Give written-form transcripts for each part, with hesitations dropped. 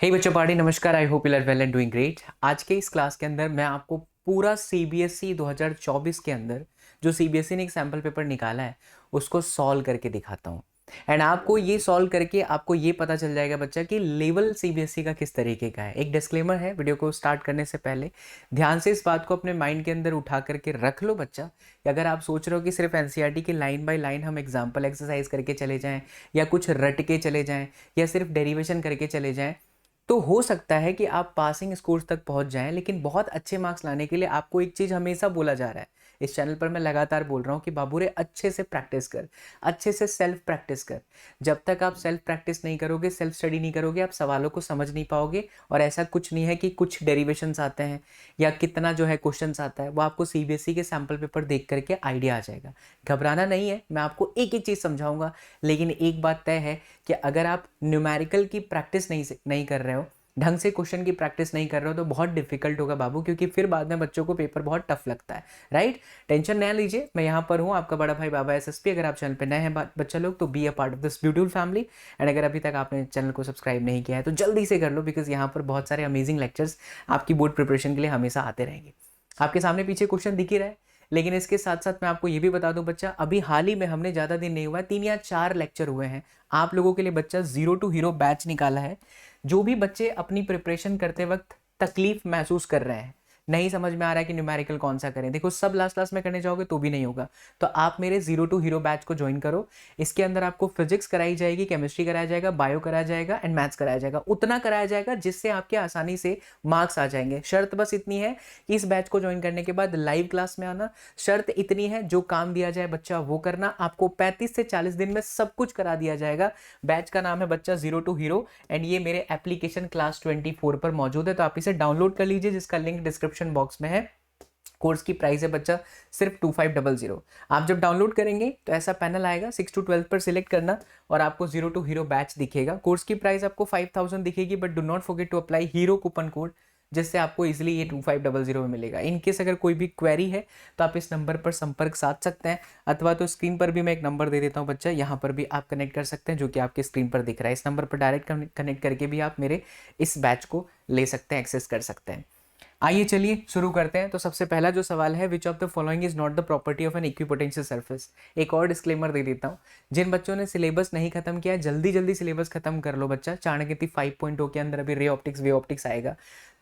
हे बच्चों पार्टी नमस्कार। I hope you are well and doing great. आज के इस क्लास के अंदर मैं आपको पूरा सीबीएसई 2024 के अंदर जो सीबीएसई ने एक सैम्पल पेपर निकाला है उसको सॉल्व करके दिखाता हूँ। एंड आपको ये सॉल्व करके आपको ये पता चल जाएगा बच्चा कि लेवल सीबीएसई का किस तरीके का है। एक डिस्क्लेमर है वीडियो को स्टार्ट करने से पहले, ध्यान से इस बात को अपने माइंड के अंदर उठा करके रख लो बच्चा कि अगर आप सोच रहे हो कि सिर्फ एनसीईआरटी की लाइन बाय लाइन हम एग्जाम्पल एक्सरसाइज करके चले जाएं या कुछ रट के चले जाएं या सिर्फ डेरिवेशन करके चले जाएं, तो हो सकता है कि आप पासिंग स्कोर्स तक पहुंच जाएं। लेकिन बहुत अच्छे मार्क्स लाने के लिए आपको एक चीज़ हमेशा बोला जा रहा है, इस चैनल पर मैं लगातार बोल रहा हूं कि बाबू रे अच्छे से प्रैक्टिस कर, अच्छे से सेल्फ प्रैक्टिस कर। जब तक आप सेल्फ प्रैक्टिस नहीं करोगे, सेल्फ स्टडी नहीं करोगे, आप सवालों को समझ नहीं पाओगे। और ऐसा कुछ नहीं है कि कुछ डेरिवेशंस आते हैं या कितना जो है क्वेश्चंस आता है, वो आपको सीबीएसई के सैम्पल पेपर देख करके आइडिया आ जाएगा। घबराना नहीं है, मैं आपको एक एक चीज़ समझाऊंगा। लेकिन एक बात तय है कि अगर आप न्यूमेरिकल की प्रैक्टिस नहीं कर रहे हो, ढंग से क्वेश्चन की प्रैक्टिस नहीं कर रहे हो, तो बहुत डिफिकल्ट होगा बाबू, क्योंकि फिर बाद में बच्चों को पेपर बहुत टफ लगता है। राइट, टेंशन ना लीजिए, मैं यहाँ पर हूँ, आपका बड़ा भाई बाबा एसएसपी। अगर आप चैनल पे नए हैं बच्चा लोग तो be a part of this beautiful family. And अगर अभी तक आपने चैनल को सब्सक्राइब नहीं किया है तो जल्दी से कर लो, बिकॉज यहाँ पर बहुत सारे अमेजिंग लेक्चर्स आपकी बोर्ड प्रिपरेशन के लिए हमेशा आते रहेंगे। आपके सामने पीछे क्वेश्चन दिख ही रहा है, लेकिन इसके साथ साथ मैं आपको ये भी बता दूं बच्चा, अभी हाल ही में हमने ज़्यादा दिन नहीं हुआ है, 3 या 4 लेक्चर हुए हैं आप लोगों के लिए बच्चा। जीरो टू हीरो बैच निकाला है। जो भी बच्चे अपनी प्रिपरेशन करते वक्त तकलीफ महसूस कर रहे हैं, नहीं समझ में आ रहा है कि न्यूमेरिकल कौन सा करें, देखो सब लास्ट क्लास में करने जाओगे तो भी नहीं होगा, तो आप मेरे जीरो टू हीरो बैच को ज्वाइन करो। इसके अंदर आपको फिजिक्स कराई जाएगी, केमिस्ट्री कराया जाएगा, बायो कराया जाएगा एंड मैथ्स कराया जाएगा। उतना कराया जाएगा जिससे आपके आसानी से मार्क्स आ जाएंगे। शर्त बस इतनी है कि इस बैच को ज्वाइन करने के बाद लाइव क्लास में आना। शर्त इतनी है, जो काम दिया जाए बच्चा वो करना। आपको 35 से 40 दिन में सब कुछ करा दिया जाएगा। बैच का नाम है बच्चा जीरो टू हीरो एंड ये मेरे एप्लीकेशन क्लास 24 पर मौजूद है, तो आप इसे डाउनलोड कर लीजिए, जिसका लिंक डिस्क्रिप्शन बॉक्स में है। कोर्स की प्राइस है बच्चा सिर्फ 2500। आप जब डाउनलोड करेंगे तो ऐसा पैनल आएगा, 6 to 12 पर सिलेक्ट करना और आपको जीरो टू हीरो बैच दिखेगा। कोर्स की प्राइस आपको 5000 दिखेगी, but do not forget to apply hero coupon code, जिससे आपको इजीली ये 2500 में मिलेगा। इन केस अगर कोई भी क्वेरी है तो आप इस नंबर पर संपर्क साध सकते हैं, अथवा तो स्क्रीन पर भी मैं एक नंबर दे देता हूं बच्चा, यहाँ पर भी आप कनेक्ट कर सकते हैं, जो कि आपके स्क्रीन पर दिख रहा है। इस नंबर पर डायरेक्ट कनेक्ट करके भी आप मेरे इस बैच को ले सकते हैं, एक्सेस कर सकते हैं। आइए चलिए शुरू करते हैं। तो सबसे पहला जो सवाल है, which of the following is not the property of an equipotential surface. एक और डिस्क्लेमर दे देता हूँ, जिन बच्चों ने सिलेबस नहीं खत्म किया है जल्दी जल्दी सिलेबस खत्म कर लो बच्चा। चाणक्य 5.0 के अंदर अभी रे ऑप्टिक्स वे ऑप्टिक्स आएगा,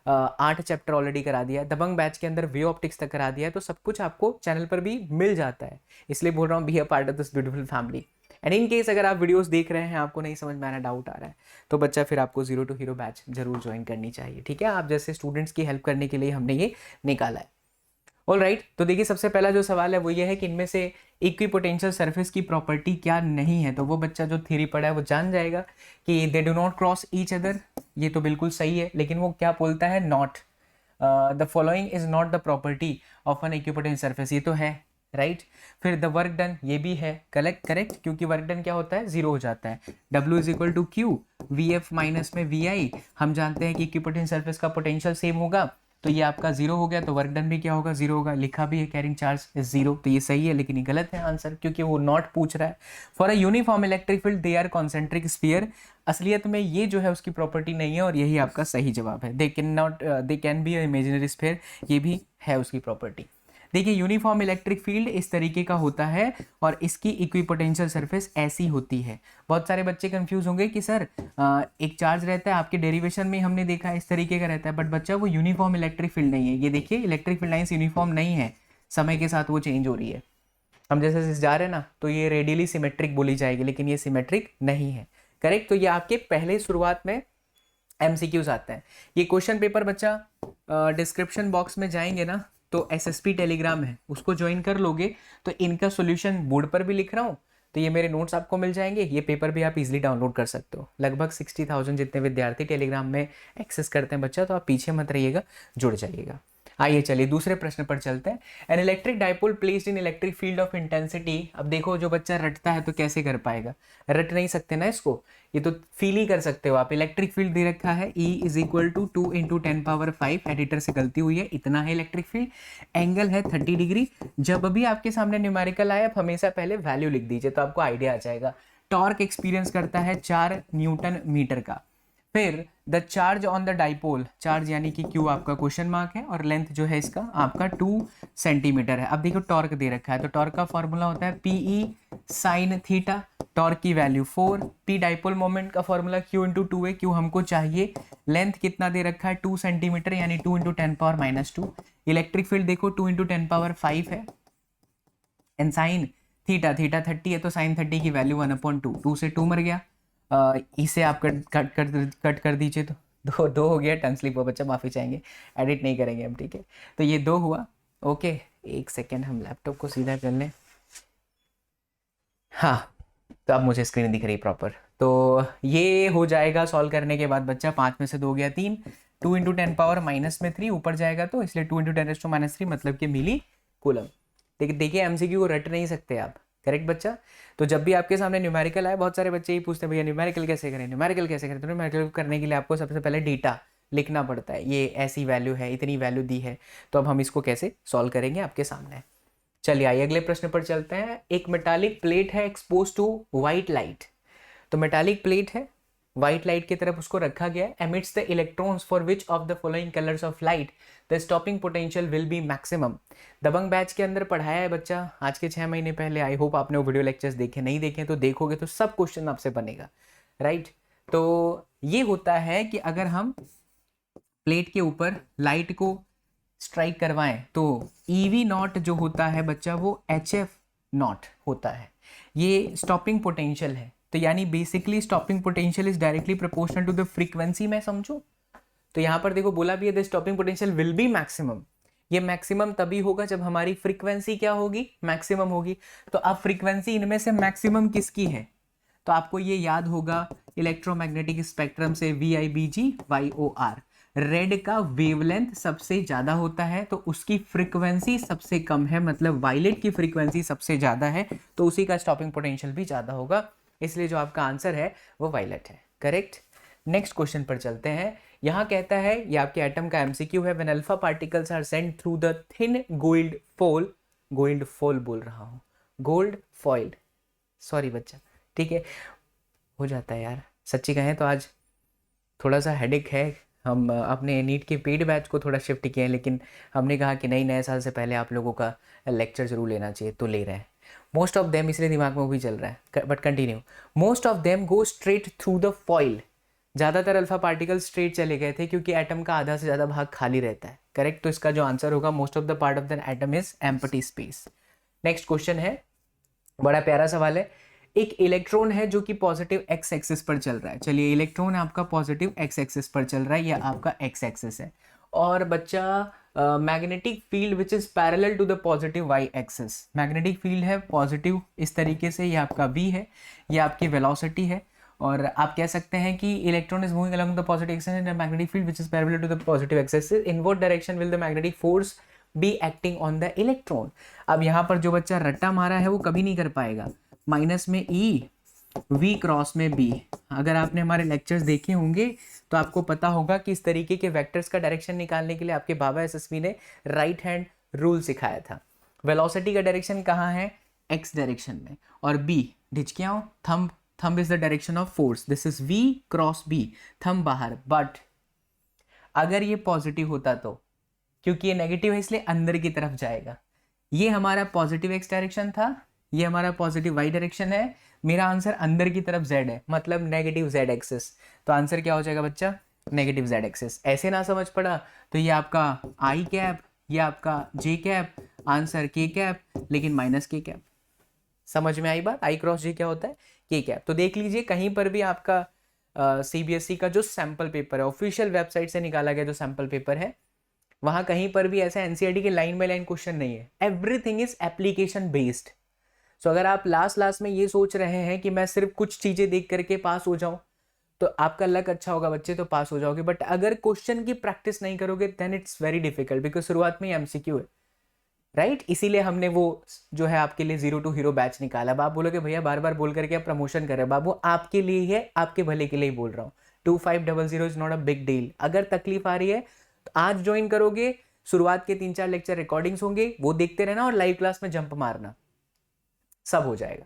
8 चैप्टर ऑलरेडी करा दिया है। दबंग बैच के अंदर वे ऑप्टिक्स तक करा दिया है, तो सब कुछ आपको चैनल पर भी मिल जाता है। इसलिए बोल रहा हूँ, be a part of this beautiful family. And in case अगर आप वीडियोस देख रहे हैं, आपको नहीं समझ में आ रहा, डाउट आ रहा है, तो बच्चा फिर आपको जीरो टू हीरो बैच जरूर ज्वाइन करनी चाहिए। ठीक है, आप जैसे स्टूडेंट्स की हेल्प करने के लिए हमने ये निकाला है। ऑल राइट, तो देखिए सबसे पहला जो सवाल है वो ये है कि इनमें से इक्विपोटेंशियल सरफेस की प्रॉपर्टी क्या नहीं है। तो वो बच्चा जो थ्योरी पढ़ा है वो जान जाएगा कि they do not cross each other. ये तो बिल्कुल सही है, लेकिन वो क्या बोलता है, not the following is not the property of an equipotential surface, ये तो है। राइट, फिर द वर्क डन, ये भी है करेक्ट, क्योंकि वर्क डन क्या होता है, जीरो हो जाता है। W is equal to q, v f minus में वी आई। हम जानते हैं कि इक्विपोटेंशियल सरफेस का पोटेंशियल सेम होगा, तो ये आपका जीरो हो गया, तो वर्क डन भी क्या होगा, जीरो होगा। लिखा भी है कैरिंग चार्ज इज जीरो, तो ये सही है, लेकिन ये गलत है आंसर, क्योंकि वो नॉट पूछ रहा है। For a uniform electric field they are concentric sphere, असलियत में ये जो है उसकी प्रॉपर्टी नहीं है, और यही आपका सही जवाब है। They can be a imaginary sphere, ये भी है उसकी प्रॉपर्टी। देखिए यूनिफॉर्म इलेक्ट्रिक फील्ड इस तरीके का होता है और इसकी इक्विपोटेंशियल सरफेस ऐसी होती है। बहुत सारे बच्चे कंफ्यूज होंगे कि सर एक चार्ज रहता है, आपके डेरिवेशन में हमने देखा है इस तरीके का रहता है, बट बच्चा वो यूनिफॉर्म इलेक्ट्रिक फील्ड नहीं है। ये देखिए इलेक्ट्रिक फील्ड लाइंस यूनिफॉर्म नहीं है, समय के साथ वो चेंज हो रही है। हम जैसे जैसे जा रहे हैं ना, तो ये रेडियली सिमेट्रिक बोली जाएगी, लेकिन ये सिमेट्रिक नहीं है। करेक्ट, तो ये आपके पहले शुरुआत में एमसीक्यूज आते हैं। ये क्वेश्चन पेपर बच्चा डिस्क्रिप्शन बॉक्स में जाएंगे ना, तो एसएसपी टेलीग्राम है, उसको ज्वाइन कर लोगे तो इनका सॉल्यूशन बोर्ड पर भी लिख रहा हूँ, तो ये मेरे नोट्स आपको मिल जाएंगे। ये पेपर भी आप इजीली डाउनलोड कर सकते हो। लगभग 60,000 जितने विद्यार्थी टेलीग्राम में एक्सेस करते हैं बच्चा, तो आप पीछे मत रहिएगा, जुड़ जाइएगा। आइए चलिए दूसरे प्रश्न पर चलते हैं। An electric dipole placed in electric field of intensity. अब देखो जो बच्चा रटता है तो कैसे कर पाएगा, रट नहीं सकते ना इसको, ये तो फील ही कर सकते हो आप। इलेक्ट्रिक फील्ड दे रखा है E is equal to 2 into 10⁵, editor से गलती हुई है, इतना है इलेक्ट्रिक फील्ड। एंगल है 30 डिग्री। जब भी आपके सामने न्यूमेरिकल आए, आप हमेशा पहले वैल्यू लिख दीजिए, तो आपको आइडिया आ जाएगा। टॉर्क एक्सपीरियंस करता है 4 न्यूटन मीटर का। फिर the charge on the dipole, charge यानी कि क्यू आपका क्वेश्चन मार्क है, और लेंथ जो है इसका आपका 2 सेंटीमीटर है। अब देखो टॉर्क दे रखा है, तो टॉर्क का फॉर्मूला होता है पीई साइन थीटा, टॉर्क की वैल्यू 4, पी डाइपोल मोमेंट का फॉर्मूला क्यू इंटू 2 है, क्यू हमको चाहिए, लेंथ कितना दे रखा है 2 सेंटीमीटर यानी 2 इंटू 10⁻², इलेक्ट्रिक फील्ड देखो 2 इंटू 10⁵ है, एंड साइन थीटा, थीटा 30 है तो साइन 30 की वैल्यू 1/2, 2 से 2 मर गया, इसे आप कट कर दीजिए तो दो हो गया, टंग स्लिप हो बच्चा, माफ़ी चाहेंगे, एडिट नहीं करेंगे हम, ठीक है। तो ये 2 हुआ, ओके। एक सेकेंड हम लैपटॉप को सीधा कर लें, हाँ, तो अब मुझे स्क्रीन दिख रही प्रॉपर। तो ये हो जाएगा सॉल्व करने के बाद बच्चा, 5 में से 2 गया 3, 2 इंटू 10⁻³ ऊपर जाएगा तो इसलिए 2 इंटू 10⁻³ मतलब कि मिली कूलम। देखिए एमसीक्यू को रट नहीं सकते आप, करेक्ट बच्चा। तो जब भी आपके सामने न्यूमेरिकल आए, बहुत सारे बच्चे ही पूछते हैं भैया न्यूमेरिकल कैसे करें, न्यूमेरिकल कैसे करें। तो न्यूमेरिकल करने के लिए आपको सबसे पहले डेटा लिखना पड़ता है, ये ऐसी वैल्यू है, इतनी वैल्यू दी है, तो अब हम इसको कैसे सॉल्व करेंगे आपके सामने। चलिए आइए अगले प्रश्न पर चलते हैं। एक मेटालिक प्लेट है एक्सपोज टू व्हाइट लाइट, तो मेटालिक प्लेट है, व्हाइट लाइट की तरफ उसको रखा गया है, emits the electrons for which of the following colours of light the stopping potential will be maximum. Dabangg batch के अंदर पढ़ाया है बच्चा आज के 6 महीने पहले, आई होप आपने वो वीडियो लेक्चर्स देखे, नहीं देखे तो देखोगे तो सब क्वेश्चन आपसे बनेगा, राइट। तो ये होता है कि अगर हम प्लेट के ऊपर लाइट को स्ट्राइक करवाएं तो EV नॉट जो होता है बच्चा वो HF नॉट होता है, ये स्टॉपिंग पोटेंशियल है। तो यानी basically stopping potential is directly proportional to the frequency में, समझो। तो यहाँ पर देखो बोला भी है the stopping potential will be maximum, ये मैक्सिमम तभी होगा जब हमारी फ्रीक्वेंसी क्या होगी, मैक्सिमम होगी। तो अब फ्रीक्वेंसी इनमें से मैक्सिमम किसकी है, तो आपको ये याद होगा इलेक्ट्रोमैग्नेटिक स्पेक्ट्रम से VIBG/YOR, रेड का वेवलेंथ सबसे ज्यादा होता है तो उसकी फ्रीक्वेंसी सबसे कम है, मतलब वायलेट की फ्रीक्वेंसी सबसे ज्यादा है तो उसी का स्टॉपिंग पोटेंशियल भी ज्यादा होगा, इसलिए जो आपका आंसर है वो वायलेट है, करेक्ट। नेक्स्ट क्वेश्चन पर चलते हैं। यहां कहता है, ये आपके एटम का एमसीक्यू है, when alpha particles are sent through the thin gold foil, gold foil बोल रहा हूं, गोल्ड फॉइल, सॉरी बच्चा, ठीक है, हो जाता है यार, सच्ची कहें तो आज थोड़ा सा हेडेक है। हम अपने नीट के पेड बैच को थोड़ा शिफ्ट किए हैं, लेकिन हमने कहा कि नहीं, नए साल से पहले आप लोगों का लेक्चर जरूर लेना चाहिए, तो ले रहे हैं। मोस्ट ऑफ देम, इसलिए दिमाग में वो भी चल रहा है, but continue. Most of them go straight through the foil, ज़्यादातर अल्फा पार्टिकल स्ट्रेट चले गए थे क्योंकि एटम का आधा से ज़्यादा भाग खाली रहता है, करेक्ट। तो इसका जो आंसर होगा most of the part of the atom is empty space. Next question है, बड़ा प्यारा सवाल है। एक इलेक्ट्रॉन है जो कि पॉजिटिव एक्स एक्सिस पर चल रहा है, चलिए इलेक्ट्रॉन आपका पॉजिटिव एक्स एक्सिस पर चल रहा है, यह आपका एक्स एक्सिस है, और बच्चा magnetic field which is parallel to the positive y axis, magnetic field है पॉजिटिव इस तरीके से, ये आपका v है, ये आपकी वेलोसिटी है, और आप कह सकते हैं कि electron is moving along the positive axis in magnetic field which is parallel to the positive axis, in what direction will the magnetic force be acting on the electron. अब यहाँ पर जो बच्चा रट्टा मारा है वो कभी नहीं कर पाएगा, माइनस में E, V क्रॉस में B। अगर आपने हमारे लेक्चर्स देखे होंगे तो आपको पता होगा कि इस तरीके के वेक्टर्स का डायरेक्शन निकालने के लिए आपके बाबा एसएसवी ने राइट हैंड रूल सिखाया था। वेलोसिटी का डायरेक्शन कहाँ है, एक्स डायरेक्शन में, और B ढिचकियाँ, thumb, thumb is the direction of force, this is V cross B, thumb बाहर। बट अगर ये पॉजिटिव होता तो, क्योंकि ये नेगेटिव है इसलिए अंदर की तरफ जाएगा, ये हमारा पॉजिटिव एक्स डायरेक्शन था, ये हमारा पॉजिटिव वाई डायरेक्शन है, मेरा आंसर अंदर की तरफ जेड है, मतलब नेगेटिव जेड एक्सिस। तो आंसर क्या हो जाएगा बच्चा, नेगेटिव जेड एक्सिस। ऐसे ना समझ पड़ा तो ये आपका आई कैप, ये आपका जे कैप, आंसर के कैप, लेकिन माइनस के कैप। समझ में आई बात, आई क्रॉस जे क्या होता है, के कैप। तो देख लीजिए कहीं पर भी आपका CBSE का जो सैंपल पेपर है, ऑफिशियल वेबसाइट से निकाला गया जो सैंपल पेपर है, वहां कहीं पर भी ऐसा NCERT के लाइन बाय लाइन क्वेश्चन नहीं है, एवरीथिंग इज एप्लीकेशन बेस्ड। सो अगर आप लास्ट में ये सोच रहे हैं कि मैं सिर्फ कुछ चीजें देख करके पास हो जाऊं तो आपका लक अच्छा होगा बच्चे, तो पास हो जाओगे, बट अगर क्वेश्चन की प्रैक्टिस नहीं करोगे then it's very difficult, because शुरुआत में MCQ है, राइट। इसीलिए हमने वो जो है आपके लिए 0 to Hero बैच निकाला। अब आप बोलोगे भैया बार बार बोल करके आप प्रमोशन कर रहे हैं, बाबू आपके लिए ही है, आपके भले के लिए ही बोल रहा हूँ। 2500 is not a big deal. अगर तकलीफ आ रही है तो आज ज्वाइन करोगे, शुरुआत के 3-4 लेक्चर रिकॉर्डिंग्स होंगे, वो देखते रहना और लाइव क्लास में जंप मारना, सब हो जाएगा।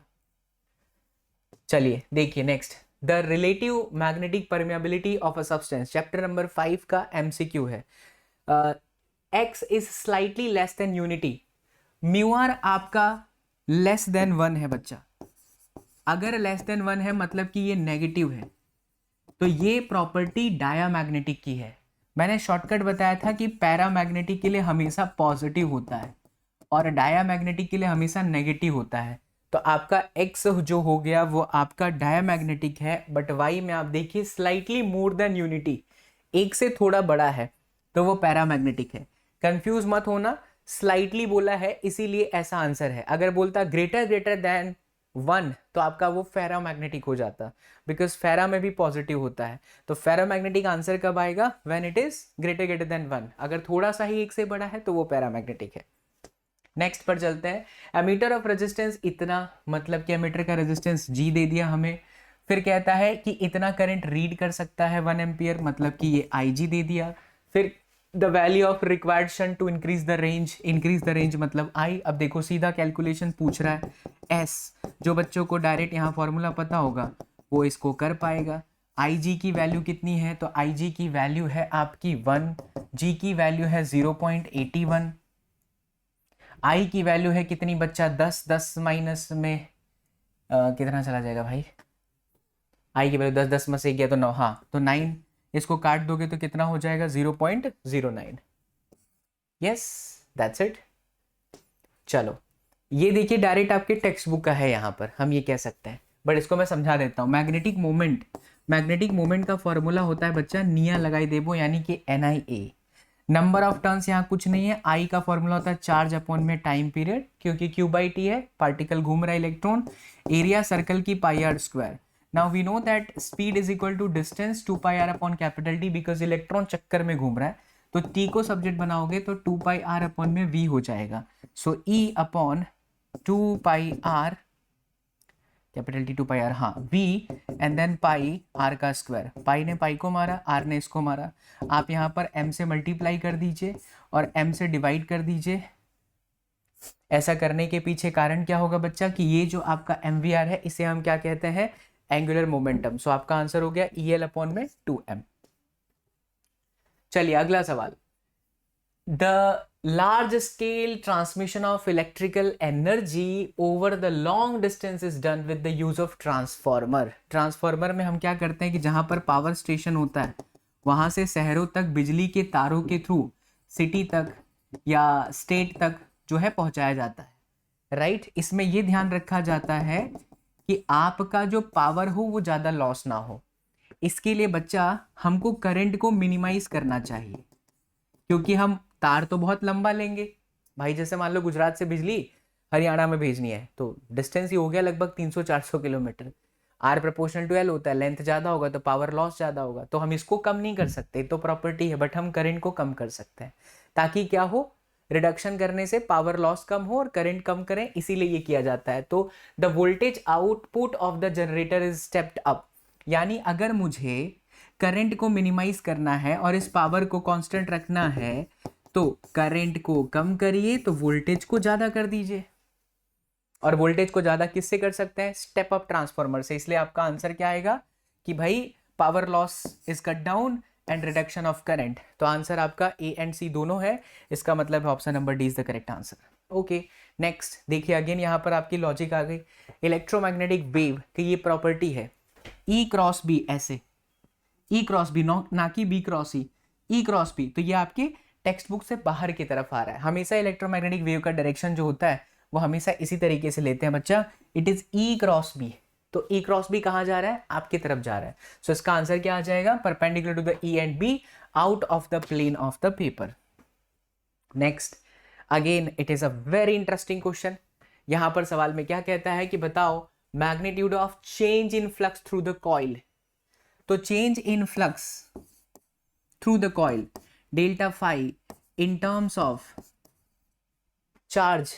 चलिए देखिए next, the relative magnetic permeability of a substance, chapter number 5 का MCQ है। X is slightly less than unity, mu r आपका लेस देन 1 है बच्चा। अगर लेस देन 1 है मतलब कि ये नेगेटिव है, तो ये प्रॉपर्टी डायामैग्नेटिक की है। मैंने शॉर्टकट बताया था कि पैरामैग्नेटिक के लिए हमेशा पॉजिटिव होता है और डायामैग्नेटिक के लिए हमेशा नेगेटिव होता है। तो आपका एक्स जो हो गया वो आपका डायामैग्नेटिक है, बट वाई में आप देखिए स्लाइटली मोर देन यूनिटी, एक से थोड़ा बड़ा है, तो वो पैरामैग्नेटिक है। कंफ्यूज मत होना, स्लाइटली बोला है इसीलिए ऐसा आंसर है। अगर बोलता ग्रेटर देन 1 तो आपका वो फेरामैग्नेटिक हो जाता, बिकॉज फेरा में भी पॉजिटिव होता है। तो फेरामैग्नेटिक आंसर कब आएगा? When it is greater than 1। अगर थोड़ा सा ही एक से बड़ा है तो वो पैरामैग्नेटिक है। नेक्स्ट पर चलते हैं। एमीटर ऑफ रेजिस्टेंस इतना, मतलब कि एमीटर का रेजिस्टेंस G दे दिया हमें। फिर कहता है कि इतना करंट रीड कर सकता है 1 एम्पियर, मतलब कि ये IG दे दिया। फिर the value of required shunt to increase the range मतलब I। अब देखो सीधा कैलकुलेशन पूछ रहा है, S जो बच्चों को डायरेक्ट यहाँ फॉर्मूला पता होगा वो इसको कर पाएगा। IG की वैल्यू कितनी है? तो IG की वैल्यू है आपकी 1, G की वैल्यू है 0.81, I की वैल्यू है कितनी बच्चा? 10 माइनस में कितना चला जाएगा भाई? I की वैल्यू 10 में से गया तो 9, हाँ तो 9, इसको काट दोगे तो कितना हो जाएगा? 0.09। Yes that's it. चलो ये देखिए डायरेक्ट आपके टेक्स्ट बुक का है, यहाँ पर हम ये कह सकते हैं, बट इसको मैं समझा देता हूँ। मैग्नेटिक मोमेंट का फॉर्मूला होता है बच्चा निया लगाई देबो, यानी कि NIA। नंबर ऑफ टर्न्स यहाँ कुछ नहीं है। I का फॉर्मूला होता है चार्ज अपॉन में टाइम पीरियड, क्योंकि Q/T है, पार्टिकल घूम रहा है इलेक्ट्रॉन। एरिया सर्कल की πr²। Now we know that speed is equal to distance 2πr upon capital T, because electron चक्कर में घूम रहा है। तो T को सब्जेक्ट बनाओगे तो 2πr अपॉन में V हो जाएगा। So E upon 2πr capital T 2πr, हाँ V and then pi R का स्क्वायर। पाई ने पाई को मारा, R ने इसको मारा। आप यहाँ पर M से मल्टीप्लाई कर दीजिए और M से डिवाइड कर दीजिए। ऐसा करने के पीछे कारण क्या होगा बच्चा? कि ये जो आपका MVR है इसे हम क्या कहते हैं? Angular momentum. सो आपका आंसर हो गया EL अपॉन में 2M। चलिए अगला सवाल। The large scale transmission of electrical energy over the long distance is done with the use of transformer। Transformer में हम क्या करते हैं कि जहां पर पावर स्टेशन होता है वहां से शहरों तक बिजली के तारों के थ्रू सिटी तक या स्टेट तक जो है पहुंचाया जाता है, राइट। इसमें यह ध्यान रखा जाता है कि आपका जो पावर हो वो ज्यादा लॉस ना हो। इसके लिए बच्चा हमको करंट को मिनिमाइज करना चाहिए, क्योंकि हम तार तो बहुत लंबा लेंगे भाई। जैसे मान लो गुजरात से बिजली हरियाणा में भेजनी है तो डिस्टेंस ही हो गया लगभग 300-400 kilometre. R proportional to L होता है, लेंथ ज़्यादा होगा तो पावर लॉस ज़्यादा होगा। तो हम इसको कम नहीं कर सकते, तो प्रॉपर्टी है, बट हम करंट को कम कर सकते हैं ताकि क्या हो, रिडक्शन करने से पावर लॉस कम हो और करंट कम करें, इसीलिए ये किया जाता है। तो the voltage output of the generator is stepped up, यानी अगर मुझे करंट को मिनिमाइज करना है और इस पावर को कांस्टेंट रखना है तो करंट को कम करिए, तो वोल्टेज को ज्यादा कर दीजिए। और वोल्टेज को ज्यादा किससे कर सकते हैं? स्टेप अप ट्रांसफार्मर से। इसलिए आपका आंसर क्या आएगा कि भाई power loss is cut down and reduction of current. तो आंसर आपका A एंड C दोनों है, इसका मतलब option number D is the correct answer. Okay next देखिए, अगेन यहाँ पर आपकी लॉजिक आ गई। इलेक्ट्रोमैग्नेटिक वेव की ये प्रॉपर्टी है E क्रॉस B, ऐसे E क्रॉस B, ना कि B cross E, E cross B। तो ये आपके टेक्स्ट बुक से बाहर की तरफ आ रहा है। हमेशा इलेक्ट्रोमैग्नेटिक वेव का डायरेक्शन जो होता है वो हमेशा इसी तरीके से लेते हैं बच्चा, it is E cross B। तो E क्रॉस B कहाँ जा रहा है? आपकी तरफ जा रहा है। सो इसका आंसर क्या आ जाएगा? Perpendicular to the E and B out of the plane of the paper. Next again it is a very interesting question. यहां पर सवाल में क्या कहता है कि बताओ magnitude of change in flux through the coil. तो change in flux through the coil delta phi in terms of charge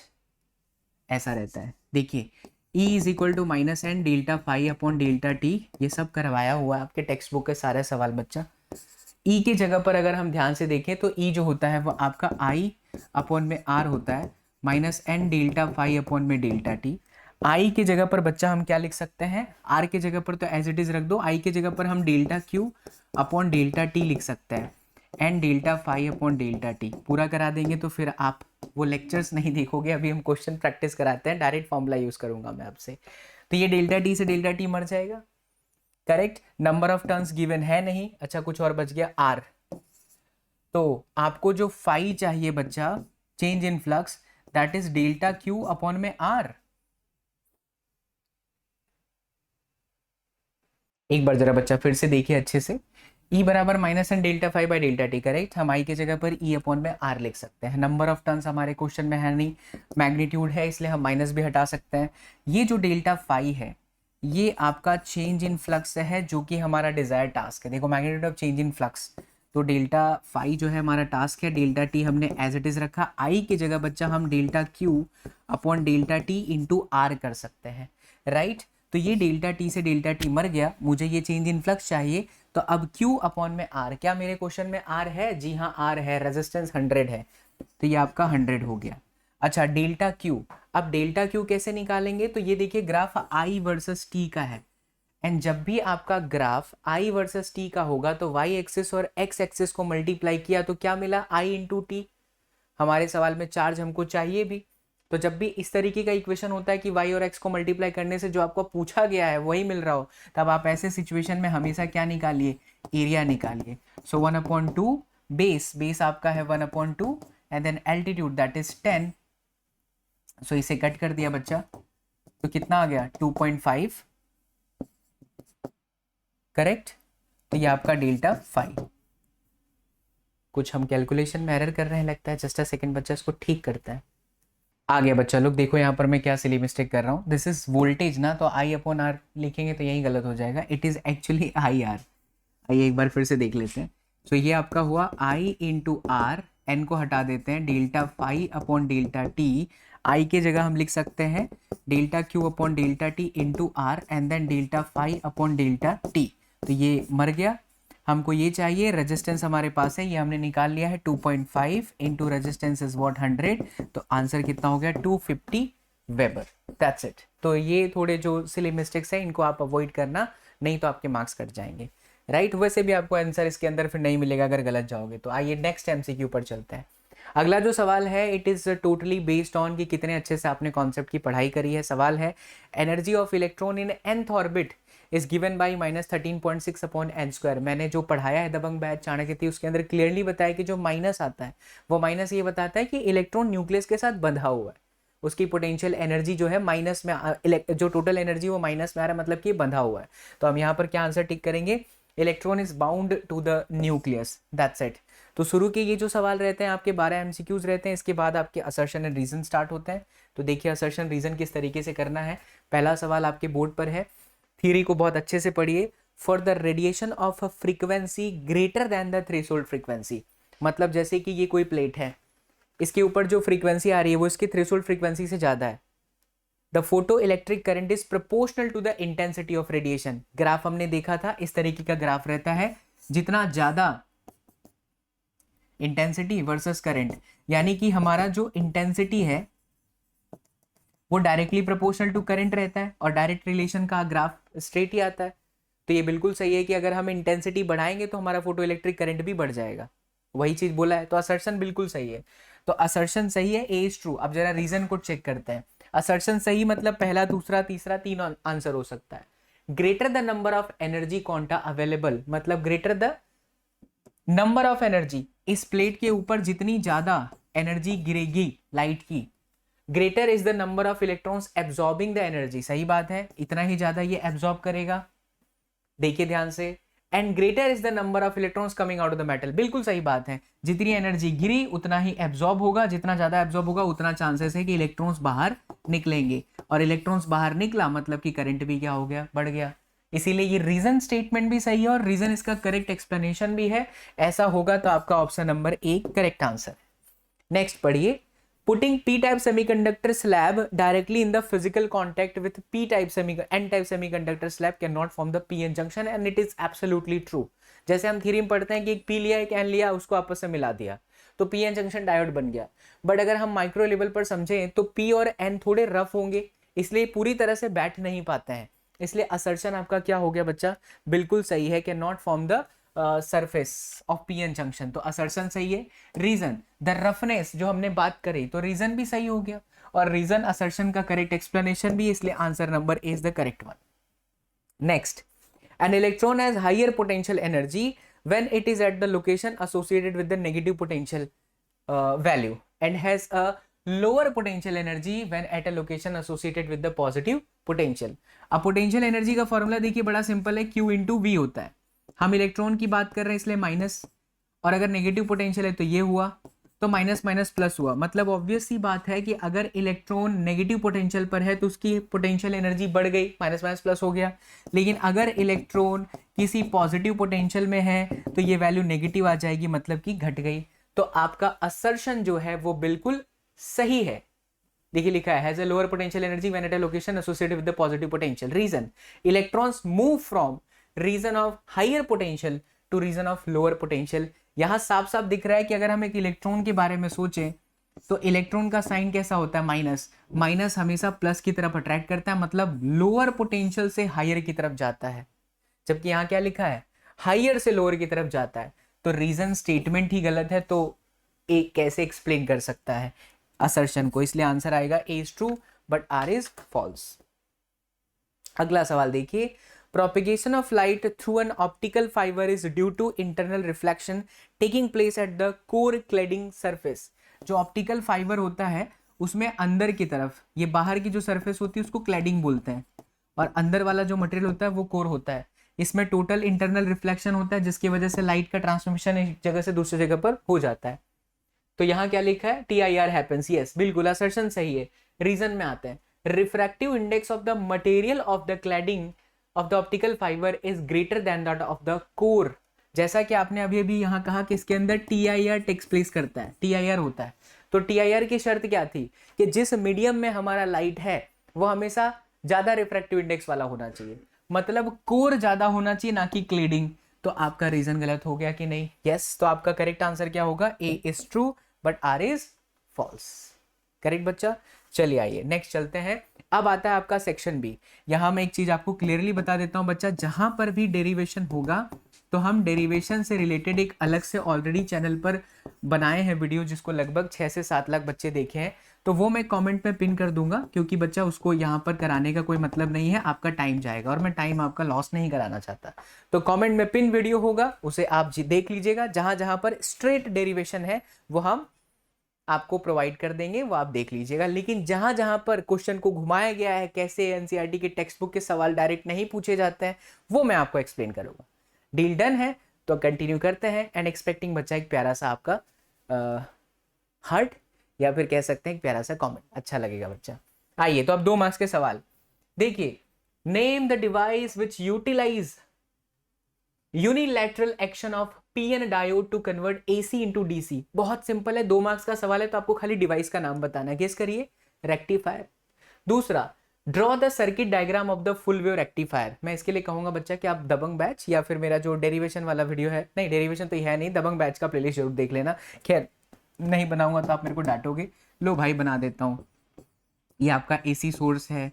ऐसा रहता है। देखिए E is equal to -n delta phi upon delta t, ये सब करवाया हुआ है आपके टेक्स्ट बुक के सारे सवाल बच्चा। E की जगह पर अगर हम ध्यान से देखें तो E जो होता है वो आपका I अपॉन में R होता है, -n डेल्टा फाई अपॉन में डेल्टा टी। आई की जगह पर बच्चा हम क्या लिख सकते हैं, आर की जगह पर तो एज इट इज रख दो, आई की जगह पर हम delta q upon delta t लिख सकते हैं and delta phi upon delta t. पूरा करा देंगे तो फिर आप वो लेक्चर्स नहीं देखोगे, अभी हम क्वेश्चन प्रैक्टिस कराते हैं, डायरेक्ट फॉर्मूला यूज करूंगा मैं आपसे। तो ये डेल्टा टी से डेल्टा टी मर जाएगा, correct. Number of turns given है नहीं, अच्छा कुछ और बच गया आर। तो आपको जो फाई चाहिए बच्चा, change in flux, that is delta q upon में आर। एक बार जरा बच्चा फिर से देखिए अच्छे से, E बराबर minus n delta five by delta t, correct. हम I की जगह पर E अपॉन में R लिख सकते हैं। नंबर ऑफ टर्न्स हमारे क्वेश्चन में है नहीं, मैग्नीट्यूड है, इसलिए हम माइनस भी हटा सकते हैं। ये जो डेल्टा फाई है ये आपका चेंज इन फ्लक्स है, जो कि हमारा डिजायर टास्क है। देखो magnitude of change in flux, तो डेल्टा फाई जो है हमारा टास्क है, डेल्टा टी हमने एज इट इज रखा। I की जगह बच्चा हम delta q upon delta t into r कर सकते हैं, राइट। तो ये डेल्टा टी से डेल्टा टी मर गया, मुझे ये चेंज इन फ्लक्स चाहिए। तो अब Q अपॉन में R, क्या मेरे क्वेश्चन में R है? जी हाँ R है, रेजिस्टेंस 100 है, तो ये आपका 100 हो गया। अच्छा डेल्टा Q, अब डेल्टा Q कैसे निकालेंगे? तो ये देखिए ग्राफ I वर्सेस T का है, एंड जब भी आपका ग्राफ I वर्सेस T का होगा तो Y एक्सिस और X एक्सिस को मल्टीप्लाई किया तो क्या मिला? I into T। हमारे सवाल में चार्ज हमको चाहिए भी, तो जब भी इस तरीके का इक्वेशन होता है कि y और x को मल्टीप्लाई करने से जो आपको पूछा गया है वही मिल रहा हो, तब आप ऐसे सिचुएशन में हमेशा क्या निकालिए? एरिया निकालिए। सो 1/2 बेस आपका है 1/2 and then altitude that is 10। So इसे कट कर दिया बच्चा, तो कितना आ गया? 2.5, करेक्ट। तो ये आपका डेल्टा फाई। कुछ हम कैलकुलेशन में एरर कर रहे हैं लगता है, जस्ट अ सेकंड बच्चा इसको ठीक करता है। आ गया बच्चा लोग, देखो यहाँ पर मैं क्या सिली मिस्टेक कर रहा हूँ। दिस इज वोल्टेज ना, तो आई अपॉन आर लिखेंगे तो यही गलत हो जाएगा, it is actually I R. आइए एक बार फिर से देख लेते हैं। तो ये आपका हुआ आई इंटू आर, एन को हटा देते हैं, delta phi upon delta t. I के जगह हम लिख सकते हैं delta q upon delta t into r and then delta phi upon delta t. तो ये मर गया, हमको ये चाहिए। रेजिस्टेंस हमारे पास है, ये हमने निकाल लिया है 2.5 इंटू रेजिस्टेंस इज व्हाट 100, तो आंसर कितना हो गया? 250 वेबर, दैट्स इट। तो ये थोड़े जो सिली मिस्टेक्स है इनको आप अवॉइड करना, नहीं तो आपके मार्क्स कट जाएंगे, राइट। वैसे भी आपको आंसर इसके अंदर फिर नहीं मिलेगा अगर गलत जाओगे तो। आइए नेक्स्ट एमसीक्यू पर चलते हैं। अगला जो सवाल है it is totally based on कि कितने अच्छे से आपने कॉन्सेप्ट की पढ़ाई करी है। सवाल है energy of electron in nth orbit is given by -13.6 upon n square. मैंने जो पढ़ाया है दबंग बैच चाणक्य थी उसके अंदर क्लियरली बताया कि जो माइनस आता है वो माइनस ये बताता है कि इलेक्ट्रॉन न्यूक्लियस के साथ बंधा हुआ है, उसकी पोटेंशियल एनर्जी जो है माइनस में, जो टोटल एनर्जी वो माइनस में आ रहा है, मतलब कि बंधा हुआ है। तो हम यहाँ पर क्या आंसर टिक करेंगे? Electron is bound to the nucleus, that's it. तो शुरू के ये जो सवाल रहते हैं आपके 12 एमसीक्यूज रहते हैं, इसके बाद आपके असर्शन एंड रीजन स्टार्ट होते हैं। तो देखिए असर्शन रीजन किस तरीके से करना है। पहला सवाल आपके बोर्ड पर है, थियरी को बहुत अच्छे से पढ़िए। For the radiation of a frequency greater than the threshold frequency, मतलब जैसे कि ये कोई प्लेट है, इसके ऊपर जो फ्रीक्वेंसी आ रही है वो इसकी थ्रेशोल्ड फ्रीक्वेंसी से ज्यादा है। The photoelectric current is proportional to the intensity of radiation. Graph हमने देखा था, इस तरीके का ग्राफ रहता है, जितना ज्यादा इंटेंसिटी वर्सेस करंट, यानी कि हमारा जो इंटेंसिटी है वो डायरेक्टली प्रोपोर्शनल टू करंट रहता है, और डायरेक्ट रिलेशन का ग्राफ स्ट्रेट ही आता है। तो ये बिल्कुल सही है कि अगर हम इंटेंसिटी बढ़ाएंगे तो हमारा फोटो इलेक्ट्रिक करंट भी बढ़ जाएगा, वही चीज बोला है। तो असर्शन बिल्कुल सही है, तो असर्शन सही है, ए इज ट्रू। अब जरा रीजन को चेक करते हैं। असर्शन सही मतलब पहला, दूसरा, तीसरा, तीन आंसर हो सकता है। Greater the number of energy quanta available, मतलब greater the number of energy, इस प्लेट के ऊपर जितनी ज्यादा एनर्जी गिरेगी लाइट की, greater is the number of electrons absorbing the energy. सही बात है, इतना ही ज्यादा ये एब्जॉर्ब करेगा, देखिए ध्यान से। And greater is the number of electrons coming out of the metal, बिल्कुल सही बात है। जितनी एनर्जी गिरी उतना ही एब्जॉर्ब होगा, जितना ज्यादा एब्जॉर्ब होगा उतना चांसेस है कि इलेक्ट्रॉन्स बाहर निकलेंगे, और इलेक्ट्रॉन्स बाहर निकला मतलब कि करंट भी क्या हो गया? बढ़ गया। इसीलिए ये रीजन स्टेटमेंट भी सही है और रीजन इसका करेक्ट एक्सप्लेनेशन भी है। ऐसा होगा तो आपका option number 1 correct answer. Next पढ़िए, putting p-type semiconductor slab directly in the physical contact with n-type semiconductor slab cannot form the p-n junction, and it is absolutely true। जैसे हम थ्योरी में पढ़ते हैं कि एक p लिया एक n लिया, उसको आपस में मिला दिया तो p-n जंक्शन डायोड बन गया। बट अगर हम माइक्रो लेवल पर समझें तो p और n थोड़े रफ होंगे, इसलिए पूरी तरह से बैठ नहीं पाते हैं। इसलिए असर्शन आपका क्या हो गया बच्चा, बिल्कुल सही है, can not form the surface of PN junction, तो असर्शन सही है। रीजन द रफनेस जो हमने बात करी, तो रीजन भी सही हो गया, और रीजन असर्शन का करेक्ट एक्सप्लेनेशन भी, इसलिए answer number A is the correct one. Next, an electron has higher potential energy when it is at the location associated with the negative potential value and has a lower potential energy when at a location associated with the positive potential। अब potential energy का formula देखिए बड़ा simple है, Q into we होता है। हम electron की बात कर रहे हैं इसलिए माइनस, और अगर नेगेटिव पोटेंशियल है तो ये हुआ, तो माइनस माइनस प्लस हुआ। मतलब ऑब्वियस सी बात है कि अगर इलेक्ट्रॉन नेगेटिव पोटेंशियल पर है तो उसकी पोटेंशियल एनर्जी बढ़ गई, माइनस माइनस प्लस हो गया। लेकिन अगर इलेक्ट्रॉन किसी पॉजिटिव पोटेंशियल में है तो ये वैल्यू नेगेटिव आ जाएगी, मतलब कि घट गई। तो आपका असर्शन जो है वो बिल्कुल सही है। देखिए लिखा है has a lower potential energy when at a location associated with the positive potential. Region electrons move from region of higher potential to region of lower potential. यहां साफ साफ दिख रहा है कि अगर हम एक इलेक्ट्रॉन के बारे में सोचें तो इलेक्ट्रॉन का साइन कैसा होता है, माइनस। माइनस हमेशा प्लस की तरफ अट्रैक्ट करता है, मतलब लोअर पोटेंशियल से हायर की तरफ जाता है। जबकि यहां क्या लिखा है, हायर से लोअर की तरफ जाता है। तो रीजन स्टेटमेंट ही गलत है, तो ए कैसे एक्सप्लेन कर सकता है असर्शन को, इसलिए आंसर आएगा A is true but R is false. अगला सवाल देखिए, propagation of light through an optical fiber is due to internal reflection taking place at the core cladding surface। जो ऑप्टिकल फाइबर होता है उसमें अंदर की तरफ, ये बाहर की जो सरफेस होती है उसको क्लैडिंग बोलते हैं, और अंदर वाला जो मटेरियल होता है वो कोर होता है। इसमें टोटल इंटरनल रिफ्लेक्शन होता है जिसकी वजह से लाइट का ट्रांसमिशन एक जगह से दूसरी जगह पर हो जाता है। तो यहाँ क्या लिखा है, TIR हैपेंस। यस बिल्कुल, असर्शन सही है। रीजन में आते हैं, refractive index of the material of the cladding of the optical fiber is greater than that of the core। जैसा कि आपने अभी अभी यहाँ कहा कि इसके अंदर TIR टेक्स प्लेस करता है, TIR होता है। तो TIR की शर्त क्या थी कि जिस मीडियम में हमारा लाइट है वो हमेशा ज्यादा रिफ्रैक्टिव इंडेक्स वाला होना चाहिए, मतलब कोर ज्यादा होना चाहिए, ना कि क्लेडिंग। तो आपका रीजन गलत हो गया कि नहीं? यस, तो आपका करेक्ट आंसर क्या होगा, A is true but R is false. Correct बच्चा। चलिए आइए नेक्स्ट चलते हैं। अब आता है आपका सेक्शन बी। यहां मैं एक चीज आपको क्लियरली बता देता हूं बच्चा, जहां पर भी डेरिवेशन होगा तो हम डेरिवेशन से रिलेटेड एक अलग से ऑलरेडी चैनल पर बनाए हैं वीडियो, जिसको लगभग 6 से 7 लाख बच्चे देखे हैं। तो वो मैं कमेंट में पिन कर दूंगा, क्योंकि बच्चा उसको यहाँ पर कराने का कोई मतलब नहीं है, आपका टाइम जाएगा और मैं टाइम आपका लॉस नहीं कराना चाहता। तो कमेंट में पिन वीडियो होगा, उसे आप देख लीजिएगा। जहां जहां पर स्ट्रेट डेरिवेशन है वो हम आपको प्रोवाइड कर देंगे, वो आप देख लीजिएगा। लेकिन जहां जहां पर क्वेश्चन को घुमाया गया है, कैसे एनसीईआरटी के टेक्स्ट बुक के सवाल डायरेक्ट नहीं पूछे जाते हैं, वो मैं आपको एक्सप्लेन करूंगा। डील डन है तो कंटिन्यू करते हैं। एंड एक्सपेक्टिंग बच्चा एक प्यारा सा आपका हार्ट या फिर कह सकते हैं एक प्यारा सा कमेंट, अच्छा लगेगा बच्चा। आइए तो अब 2 मार्क्स के सवाल देखिए। Name the device which utilize unilateral action of PN diode to convert AC into DC. बहुत सिंपल है, 2 मार्क्स का सवाल है तो आपको खाली डिवाइस का नाम बताना है। गेस करिए, रेक्टिफायर। दूसरा, draw the circuit diagram of the full wave rectifier. मैं इसके लिए कहूंगा बच्चा कि आप दबंग बैच या फिर मेरा जो डेरिवेशन वाला वीडियो है, नहीं डेरिवेशन तो है नहीं, दबंग बैच का प्लेलिस्ट जरूर देख लेना। खैर नहीं बनाऊंगा तो आप मेरे को डांटोगे, लो भाई बना देता हूँ। ये आपका एसी सोर्स है,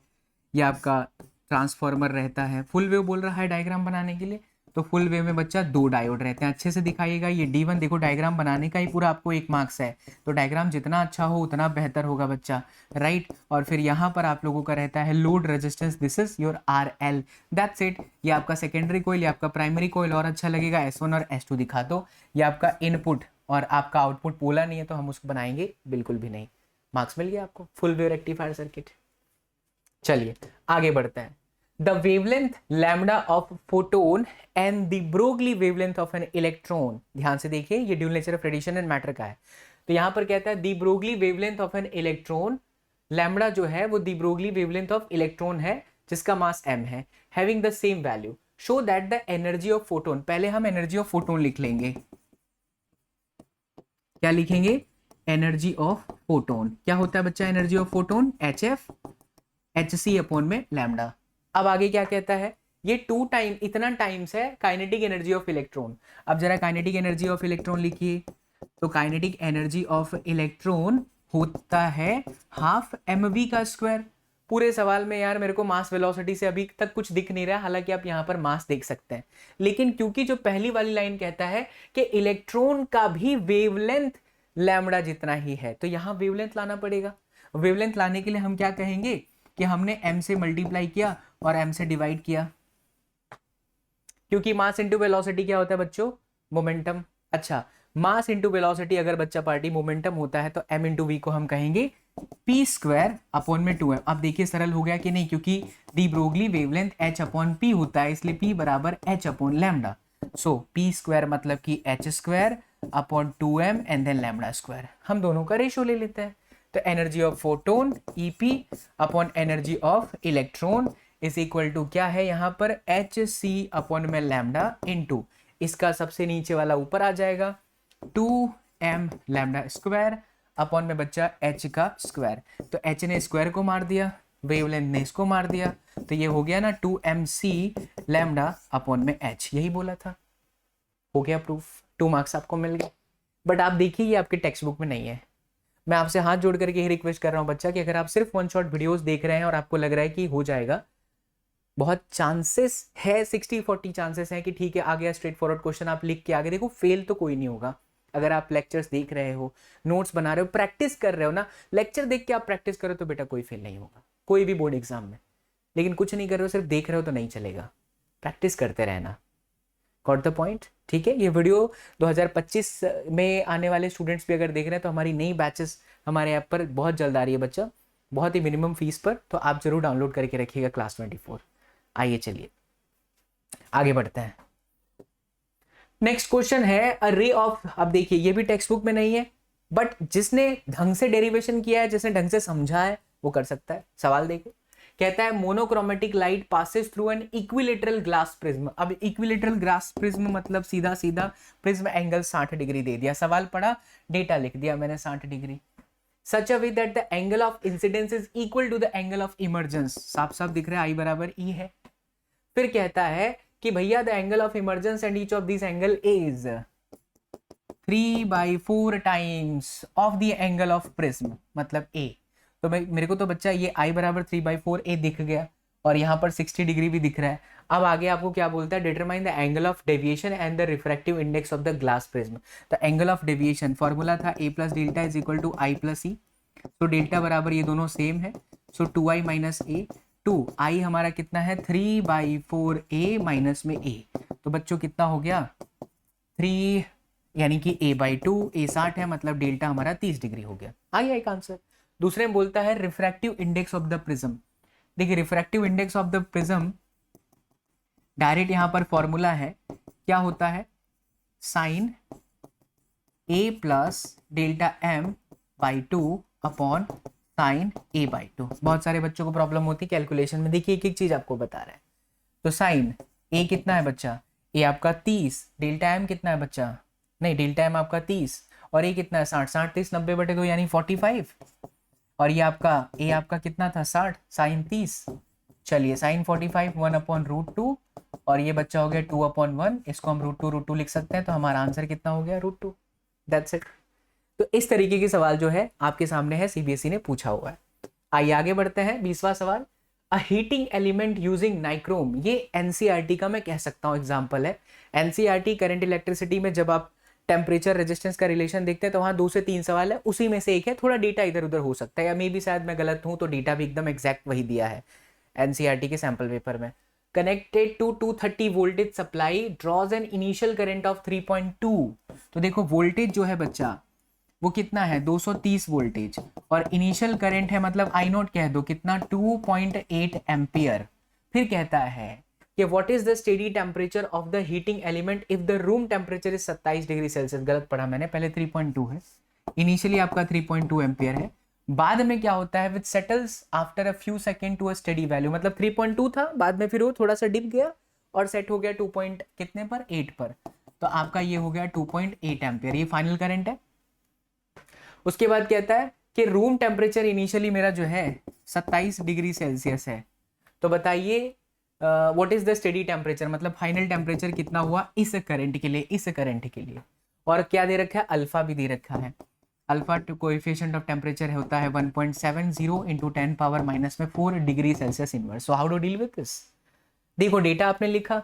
ये आपका ट्रांसफॉर्मर रहता है। फुल वेव बोल रहा है डायग्राम बनाने के लिए, तो फुल वेव में बच्चा 2 डायोड रहते हैं। अच्छे से दिखाइएगा। ये D1 देखो, डायग्राम बनाने का ही पूरा आपको 1 मार्क्स है, तो डायग्राम जितना अच्छा हो उतना बेहतर होगा बच्चा, राइट। और फिर यहाँ पर आप लोगों का रहता है load resistance, this is your RL, that's it. ये आपका सेकेंडरी कोइल, ये आपका प्राइमरी कोइल, और अच्छा लगेगा S1 और S2 दिखा दो। ये आपका इनपुट और आपका आउटपुट बोला नहीं है तो हम उसको बनाएंगे बिल्कुल भी नहीं। मार्क्स मिल गया आपको, फुल वेव रेक्टिफायर सर्किट। चलिए आगे बढ़ते हैं। The wavelength lambda of photon and the Broglie wavelength of an electron। ध्यान से देखिए, ये dual nature of radiation and matter का है। तो यहां पर कहता है the Broglie wavelength of an electron, lambda जो है वो the Broglie wavelength of electron है जिसका मास m है, having the same value, show that the energy of photon। पहले हम एनर्जी ऑफ फोटोन लिख लेंगे। क्या लिखेंगे? Energy of photon. क्या होता है बच्चा energy of photon? HF HC upon में लैम्बडा। अब आगे क्या कहता है, ये 2 टाइम, इतना टाइम्स है काइनेटिक एनर्जी ऑफ इलेक्ट्रॉन। अब जरा काइनेटिक एनर्जी ऑफ इलेक्ट्रॉन लिखिए। तो काइनेटिक एनर्जी ऑफ इलेक्ट्रॉन होता है ½ mv का स्क्वायर। पूरे सवाल में यार मेरे को मास वेलोसिटी से अभी तक कुछ दिख नहीं रहा, हालांकि आप यहाँ पर मास देख सकते हैं, लेकिन क्योंकि जो पहली वाली लाइन कहता है कि इलेक्ट्रॉन का भी वेवलेंथ लैम्बडा जितना ही है, तो यहाँ वेवलेंथ लाना पड़ेगा। वेवलेंथ लाने के लिए हम क्या कहेंगे कि हमने m से मल्टीप्लाई किया और m से डिवाइड किया, क्योंकि मास इंटू वेलोसिटी क्या होता है बच्चों, मोमेंटम। अच्छा, मास इंटू वेलोसिटी अगर बच्चा पार्टी मोमेंटम होता है तो m इंटू वी को हम कहेंगे p स्क्वायर अपॉन में 2m। अब देखिए सरल हो गया कि नहीं, क्योंकि de Broglie wavelength h upon p होता है, इसलिए p बराबर h upon lambda. So p square मतलब कि h square upon 2m and then lambda square. हम दोनों का रेशियो ले लेते हैं, तो energy of photon EP upon energy of electron is equal to क्या है यहाँ पर, hc अपॉन में लैम्बडा इनटू इसका सबसे नीचे वाला ऊपर आ जाएगा 2m लैम्बडा स्क्वायर अपॉन में बच्चा h का स्क्वायर। तो h ने स्क्वायर को मार दिया, वेवलेंथ ने इसको मार दिया, तो ये हो गया ना 2mc लैम्बडा अपॉन में h। यही बोला था, हो गया प्रूफ, 2 मार्क्स आपको मिल गए। बट आप देखिए ये आपके टेक्स्ट बुक में नहीं है। मैं आपसे हाथ जोड़ करके ही रिक्वेस्ट कर रहा हूँ बच्चा कि अगर आप सिर्फ वन शॉट वीडियोस देख रहे हैं और आपको लग रहा है कि हो जाएगा, बहुत चांसेस है, 60-40 चांसेस है कि ठीक है आ गया स्ट्रेट फॉरवर्ड क्वेश्चन, आप लिख के आगे देखो, फेल तो कोई नहीं होगा। अगर आप लेक्चर्स देख रहे हो, नोट्स बना रहे हो, प्रैक्टिस कर रहे हो ना, लेक्चर देख के आप प्रैक्टिस करो तो बेटा कोई फेल नहीं होगा कोई भी बोर्ड एग्जाम में। लेकिन कुछ नहीं कर रहे हो, सिर्फ देख रहे हो तो नहीं चलेगा, प्रैक्टिस करते रहना। Got the point? ठीक है, ये वीडियो 2025 में आने वाले स्टूडेंट्स भी अगर देख रहे हैं तो हमारी नई बैचेस हमारे ऐप पर बहुत जल्द आ रही है बच्चा, बहुत ही मिनिमम फीस पर, तो आप जरूर डाउनलोड करके रखिएगा क्लास 24। आइए चलिए आगे बढ़ते हैं। नेक्स्ट क्वेश्चन है अ रे ऑफ, अब देखिए ये भी टेक्स्ट बुक में नहीं है, बट जिसने ढंग से डेरिवेशन किया है, जिसने ढंग से समझा है वो कर सकता है। सवाल देखिए, कहता है monochromatic light passes through an equilateral glass prism. अब इक्विलेटरल ग्लास प्रिज्म मतलब सीधा सीधा प्रिज्म एंगल 60 डिग्री दे दिया, सवाल पढ़ा, डेटा लिख दिया मैंने 60 degree. Such a way that the angle of incidence is equal to the angle of emergence, साफ साफ दिख रहा है I बराबर E है। फिर कहता है कि भैया the angle of emergence and each of these angle is 3/4 times of the angle of prism, मतलब A। तो भाई मेरे को तो बच्चा ये I बराबर 3/4 A दिख गया और यहाँ पर 60 डिग्री भी दिख रहा है। अब आगे आपको क्या बोलता है, determine the angle of deviation and the refractive index of the glass prism. The angle of deviation formula था A plus delta is equal to I plus E। तो डेल्टा बराबर ये दोनों सेम है, सो 2I माइनस A। 2I हमारा कितना है 3/4 A minus में A, तो बच्चों कितना हो गया 3, यानी कि A/2, A 60 है, मतलब डेल्टा हमारा 30 डिग्री हो गया। आई का आंसर। दूसरे में बोलता है refractive index of the prism. देखिए refractive index of the prism direct यहाँ पर फॉर्मूला है, क्या होता है sine A plus delta m/2 upon sine A/2। बहुत सारे बच्चों को प्रॉब्लम होती है कैलकुलेशन में, देखिए एक एक चीज आपको बता रहा है। तो साइन A कितना है बच्चा, A आपका 30, डेल्टा m कितना है बच्चा, नहीं डेल्टा m आपका 30 और A कितना है 60, 60 30 90/2 यानी 45, और ये आपका A आपका कितना था 60, साइन 30, चलिए साइन 45 1/√2 और ये बच्चा हो गया 2/1, इसको हम √2 लिख सकते हैं, तो हमारा आंसर कितना हो गया √2। That's it. तो इस तरीके के सवाल जो है आपके सामने है, सीबीएसई ने पूछा हुआ है। आइए आगे बढ़ते हैं। 20वां सवाल, अ हीटिंग एलिमेंट यूजिंग नाइक्रोम। ये एनसीईआरटी का मैं कह सकता हूँ एग्जाम्पल है। एनसीईआरटी करंट इलेक्ट्रिसिटी में जब आप टेम्परेचर रेजिस्टेंस का रिलेशन देखते हैं तो वहां 2 से 3 सवाल है, उसी में से एक है, थोड़ा डेटा इधर उधर हो सकता है या मे भी शायद मैं गलत हूं, तो डेटा भी एकदम एग्जैक्ट वही दिया है एनसीईआरटी के सैंपल पेपर में। Connected to 230 voltage supply draws an initial current of 3.2। तो देखो वोल्टेज जो है बच्चा वो कितना है 230 वोल्टेज और इनिशियल करंट है मतलब आई नोट कह दो कितना 2.8 एम्पियर। फिर कहता है कि what is the steady temperature of the heating element if the room temperature is 27 degree Celsius. गलत पढ़ा मैंने, पहले 3.2 है, इनिशियली आपका 3.2 एम्पियर है, बाद में क्या होता है with settles after a few second to a steady value, मतलब 3.2 था, बाद में फिर वो थोड़ा सा डिप गया और सेट हो गया 2 पॉइंट कितने पर 8 पर, तो आपका ये हो गया 2.8 एम्पियर, ये फाइनल करंट है। उसके बाद कहता है कि रूम टेम्परेचर इनिशियली मेरा जो है 27 डिग्री सेल्सियस है, तो बताइए what is the steady temperature, मतलब फाइनल टेम्परेचर कितना हुआ इस करंट के लिए, इस करंट के लिए। और क्या दे रखा है, अल्फा भी दे रखा है। अल्फा कोएफिशिएंट ऑफ टेम्परेचर होता है 1.70 इंटू 10 पावर माइनस में 4 degree celsius inverse. So how to deal with this? देखो डेटा आपने लिखा,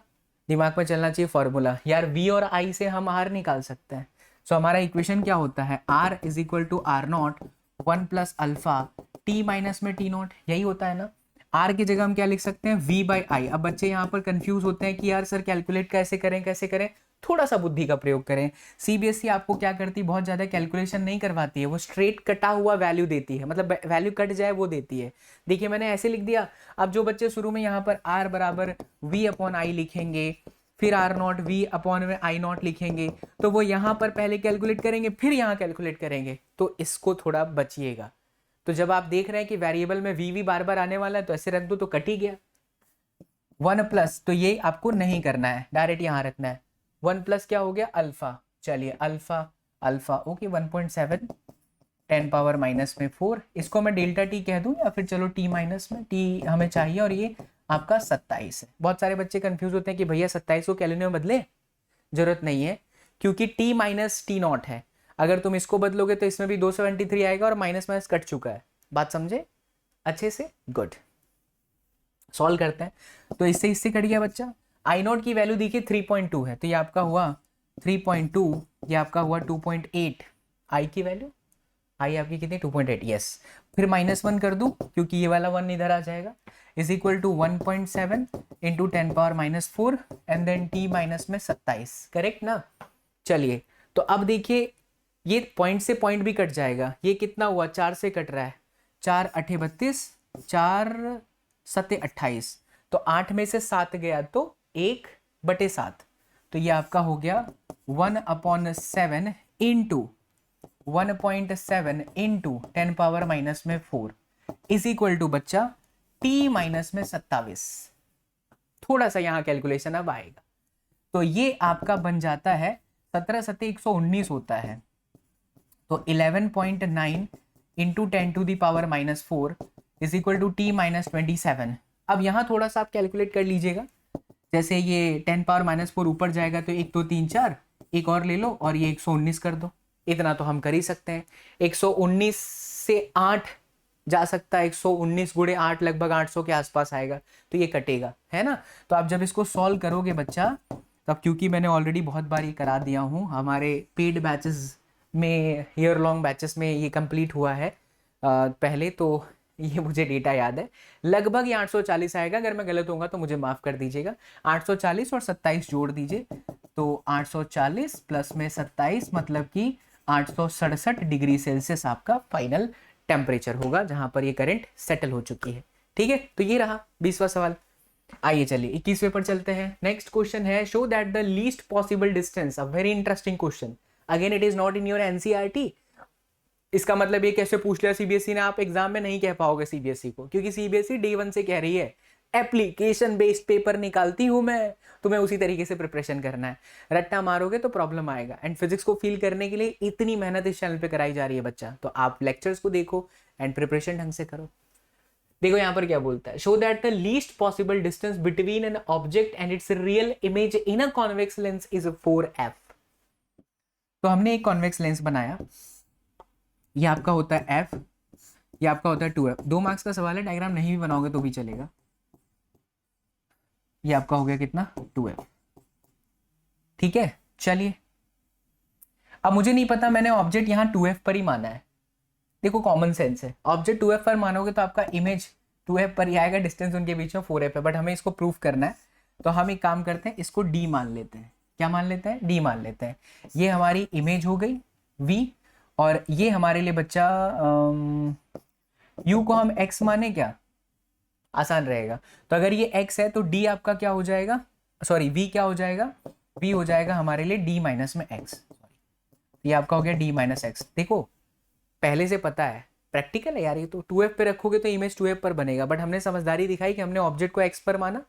दिमाग में चलना चाहिए फॉर्मूला। यार वी और आई से हम आर निकाल सकते हैं। सो हमारा इक्वेशन क्या होता है, r is equal to r not 1 plus alpha t minus में टी नॉट, यही होता है ना। आर की जगह हम क्या लिख सकते हैं, वी बाई आई। अब बच्चे यहाँ पर कंफ्यूज होते हैं कि यार सर कैलकुलेट कैसे करें कैसे करें, थोड़ा सा बुद्धि का प्रयोग करें। सीबीएसई आपको क्या करती है, बहुत ज्यादा कैलकुलेशन नहीं करवाती है, वो स्ट्रेट कटा हुआ वैल्यू देती है, मतलब वैल्यू कट जाए वो देती है। देखिए मैंने ऐसे लिख दिया। अब जो बच्चे शुरू में यहाँ पर आर बराबर वी अपॉन आई लिखेंगे, फिर आर नॉट वी अपॉन में आई नॉट लिखेंगे, तो वो यहाँ पर पहले कैलकुलेट करेंगे फिर यहाँ कैलकुलेट करेंगे, तो इसको थोड़ा बचिएगा। तो जब आप देख रहे हैं कि वेरिएबल में वी बार बार आने वाला है तो ऐसे रख दो तो कट ही गया। 1 प्लस तो ये आपको नहीं करना है, डायरेक्ट यहाँ रखना है। 1 प्लस क्या हो गया, अल्फा। चलिए alpha alpha okay 1.7 10 power minus में 4, इसको मैं डेल्टा टी कह दूं या फिर चलो टी माइनस में, टी हमें चाहिए और ये आपका 27 है। बहुत सारे बच्चे कंफ्यूज होते हैं कि भैया 27 को केल्विन में बदले, जरूरत नहीं है क्योंकि टी माइनस टी नॉट है। अगर तुम इसको बदलोगे तो इसमें भी 273 आएगा और माइनस माइनस कट चुका है। बात समझे अच्छे से? गुड। सॉल्व करते हैं। तो इससे कट गया बच्चा। आई नॉट की वैल्यू देखिए 3.2 है, तो ये आपका हुआ 3.2, ये आपका हुआ 2.8। आई की वैल्यू, आई आपकी कितनी 2.8, यस। फिर -1 कर दूं क्योंकि ये वाला 1 इधर आ जाएगा, is equal to 1.7 into 10 power -4 and then t minus में 27, करेक्ट ना। चलिए तो अब देखिए ये पॉइंट से पॉइंट भी कट जाएगा, ये कितना हुआ 4 से कट रहा है, 4 8 32, 4 7 28, तो 8 में से 7 गया तो 1/7, तो ये आपका हो गया 1/7 इंटू 1.7 इंटू 10 पावर माइनस में 4 इज इक्वल टू बच्चा टी माइनस में 27। थोड़ा सा यहाँ कैलकुलेशन अब आएगा, तो ये आपका बन जाता है 17 7 119 होता है, तो 11.9 into 10 to the power -4 is equal to t minus 27। अब यहाँ थोड़ा सा आप कैलकुलेट कर लीजिएगा, जैसे ये 10 पावर -4 ऊपर जाएगा तो 1 2 3 4, एक और ले लो और ये 119 कर दो। इतना तो हम कर ही सकते हैं। 119 से 8 जा सकता है, 119 गुणे 8 लगभग 800 के आसपास आएगा, तो ये कटेगा, है ना। तो आप जब इसको सॉल्व करोगे बच्चा, तब क्योंकि मैंने ऑलरेडी बहुत बार ये करा दिया हूँ, हमारे पेड बैचेस में, ईयर लॉन्ग बैचेस में ये कंप्लीट हुआ है पहले, तो ये मुझे डेटा याद है। लगभग ये 840 आएगा, अगर मैं गलत होऊंगा तो मुझे माफ़ कर दीजिएगा। 840 और 27 जोड़ दीजिए, तो 840 प्लस में 27 मतलब कि 867 डिग्री सेल्सियस आपका फाइनल टेम्परेचर होगा, जहां पर ये करंट सेटल हो चुकी है। ठीक है, तो ये रहा 20वां सवाल। आइए चलिए 21वें पर चलते हैं। नेक्स्ट क्वेश्चन है, show that the least possible distance, a very interesting question, again it is not in your NCERT. इसका मतलब ये कैसे पूछ लिया सीबीएसई ने, आप एग्जाम में नहीं कह पाओगे सीबीएसई को, क्योंकि सीबीएसई डे 1 से कह रही है एप्लीकेशन बेस्ड पेपर निकालती हूं मैं, तुम्हें उसी तरीके से प्रिपरेशन करना है। रट्टा मारोगे तो प्रॉब्लम आएगा। एंड फिजिक्स को फील करने के लिए इतनी मेहनत इस चैनल पे कराई जा रही है बच्चा, तो आप लेक्चर्स को देखो एंड प्रिपरेशन ढंग से करो। देखो यहाँ पर क्या बोलता है, show that the least possible distance between an object and it's real image in a convex lens is 4f। तो हमने एक कॉन्वेक्स लेंस बनाया, ये आपका होता है f, ये आपका होता है 2f। 2 मार्क्स का सवाल है, डायग्राम नहीं भी बनाओगे तो भी चलेगा। ये आपका हो गया कितना 2f, ठीक है। चलिए अब मुझे नहीं पता, मैंने ऑब्जेक्ट यहाँ 2f पर ही माना है। देखो कॉमन सेंस है, ऑब्जेक्ट 2f पर मानोगे तो आपका इमेज 2f पर ही आएगा, डिस्टेंस उनके बीच में 4f है, बट हमें इसको प्रूफ करना है, तो हम एक काम करते हैं, इसको d मान लेते हैं। क्या मान लेते हैं? d मान लेते हैं। ये हमारी इमेज हो गई v, और ये हमारे लिए बच्चा u को हम x माने, क्या आसान रहेगा। तो अगर ये x है तो d आपका क्या हो जाएगा, सॉरी v क्या हो जाएगा, v हो जाएगा हमारे लिए d माइनस में x। ये आपका हो गया d माइनस x। देखो पहले से पता है, प्रैक्टिकल है यार, ये तो 2f पे रखोगे तो इमेज 2f पर बनेगा, बट हमने समझदारी दिखाई कि हमने ऑब्जेक्ट को x पर माना,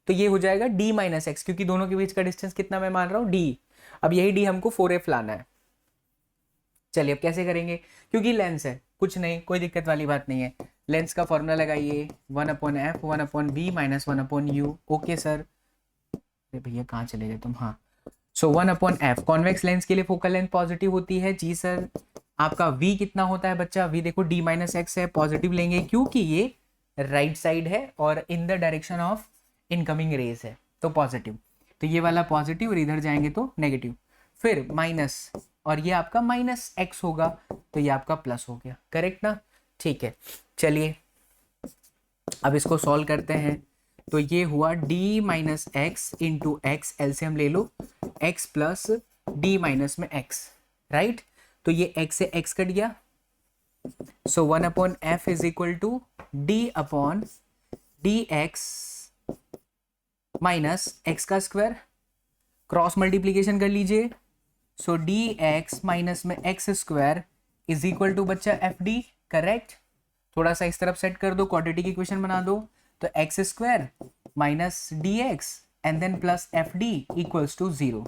तो ये हो जाएगा d माइनस x, क्योंकि दोनों के बीच का डिस्टेंस कितना मैं मान रहा हूँ d। अब यही d हमको 4f लाना है। चलिए अब कैसे करेंगे, क्योंकि लेंस है, कुछ नहीं, कोई दिक्कत वाली बात नहीं है। लेंस का फॉर्मूला लगाइए 1/f 1/b minus 1/u। Okay sir, अरे भैया कहाँ चले गए तुम, हाँ। सो 1/f, कॉन्वेक्स लेंस के लिए फोकल लेंथ पॉजिटिव होती है, जी सर। आपका v कितना होता है बच्चा, v देखो d माइनस एक्स है, पॉजिटिव लेंगे क्योंकि ये राइट साइड है और in the direction of incoming rays है तो पॉजिटिव, तो ये वाला पॉजिटिव और इधर जाएंगे तो नेगेटिव, फिर माइनस और ये आपका माइनस एक्स होगा तो ये आपका प्लस हो गया, करेक्ट ना। ठीक है, चलिए अब इसको सॉल्व करते हैं। तो ये हुआ d minus x into x, LCM ले लो, x प्लस d माइनस में x, राइट। तो ये x से x कट गया, so 1 upon f is equal to d upon d x minus x का स्क्वायर, क्रॉस मल्टीप्लीकेशन कर लीजिए, सो डी एक्स माइनस में x square is equal to बच्चा एफ डी, करेक्ट। थोड़ा सा इस तरफ सेट कर दो, क्वाड्रेटिक इक्वेशन बना दो, तो x square minus d x and then plus f d equals to 0।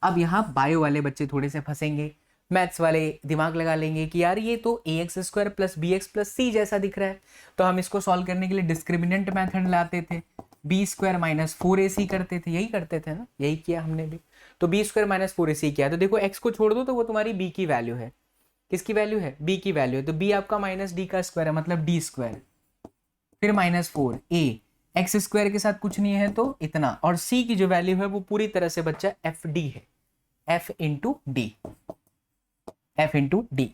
अब यहाँ बायो वाले बच्चे थोड़े से फंसेंगे, मैथ्स वाले दिमाग लगा लेंगे कि यार ये तो a x square plus b x plus c जैसा दिख रहा है, तो हम इसको सॉल्व करने के लिए डिस्क्रिमिनेंट मेथड लाते थे, बी स्क्वायर माइनस 4ac करते थे, यही करते थे ना, यही किया हमने भी। तो बी स्क्वायर माइनस 4ac किया, तो देखो एक्स को छोड़ दो तो वो तुम्हारी बी की वैल्यू है, किसकी वैल्यू है, बी की वैल्यू है, तो बी आपका माइनस डी का स्क्वायर है मतलब डी स्क्वायर, फिर माइनस 4 ए एक्स स्क्वायर के साथ कुछ नहीं है तो इतना, और सी की जो वैल्यू है वो पूरी तरह से बच्चा एफ डी है, f into d, f into d,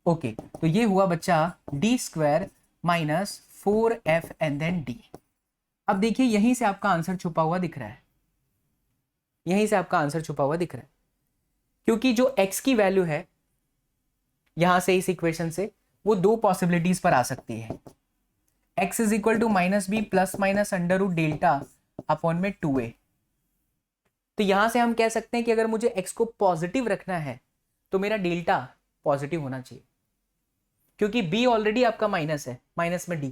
okay. तो ये हुआ बच्चा d square minus 4f and then d. अब देखिए यहीं से आपका आंसर छुपा हुआ दिख रहा है, यहीं से आपका आंसर छुपा हुआ दिख रहा है, क्योंकि जो x की वैल्यू है यहां से इस इक्वेशन से वो दो पॉसिबिलिटीज पर आ सकती है, x is equal to minus b plus minus under root delta upon में 2a। तो यहां से हम कह सकते हैं कि अगर मुझे x को पॉजिटिव रखना है तो मेरा डेल्टा पॉजिटिव होना चाहिए, क्योंकि b ऑलरेडी आपका माइनस है, माइनस में d,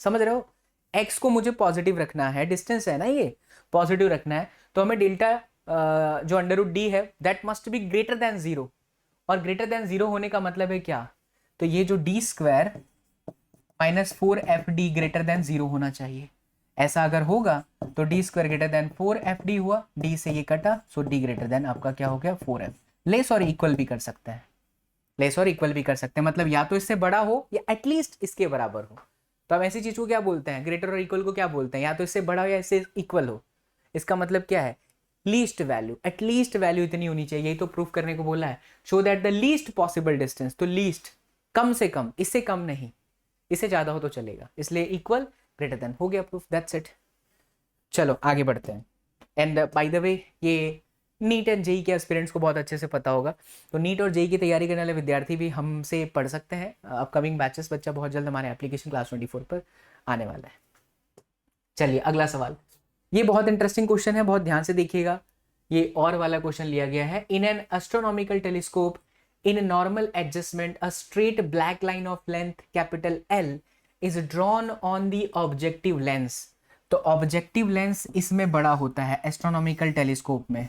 समझ रहे हो। x को मुझे पॉजिटिव रखना है, डिस्टेंस है ना ये, पॉजिटिव रखना है, तो हमें डेल्टा जो अंडर रूट डी है that must be greater than 0, और ग्रेटर देन 0 होने का मतलब है क्या, तो ये जो D square minus 4fd greater than 0 होना चाहिए। ऐसा अगर होगा तो D square greater than 4fd हुआ, डी से ये कटा, सो डी ग्रेटर देन आपका क्या हो गया 4f। लेस और इक्वल भी कर सकते हैं, लेस और इक्वल भी कर सकते हैं, मतलब या तो इससे बड़ा हो या एटलीस्ट इसके बराबर हो। तो हम ऐसी चीज को क्या बोलते हैं, ग्रेटर और इक्वल को क्या बोलते हैं, या तो इससे बड़ा हो या इससे इक्वल हो। इसका मतलब क्या है, लीस्ट वैल्यू, एटलीस्ट वैल्यू इतनी होनी चाहिए, यही तो प्रूफ करने को बोला है, show that the least possible distance, तो लीस्ट कम से कम, इससे कम नहीं, इससे ज्यादा हो तो चलेगा, इसलिए इक्वल ग्रेटर देन हो गया प्रूफ, दैट्स इट। चलो आगे बढ़ते हैं। एंड बाय द वे ये नीट एंड जेई के एस्पिरेंट्स को बहुत अच्छे से पता होगा, तो नीट और जेई की तैयारी करने वाले विद्यार्थी भी हमसे पढ़ सकते हैं, अपकमिंग बैचेस बच्चा बहुत जल्द हमारे एप्लीकेशन क्लास 24 पर आने वाला है। चलिए अगला सवाल, ये बहुत इंटरेस्टिंग क्वेश्चन है, बहुत ध्यान से देखिएगा। ये और वाला क्वेश्चन लिया गया है, in an astronomical telescope in normal adjustment a straight black line of length capital L is drawn on the objective lens. तो ऑब्जेक्टिव लेंस इसमें बड़ा होता है एस्ट्रोनॉमिकल टेलीस्कोप में,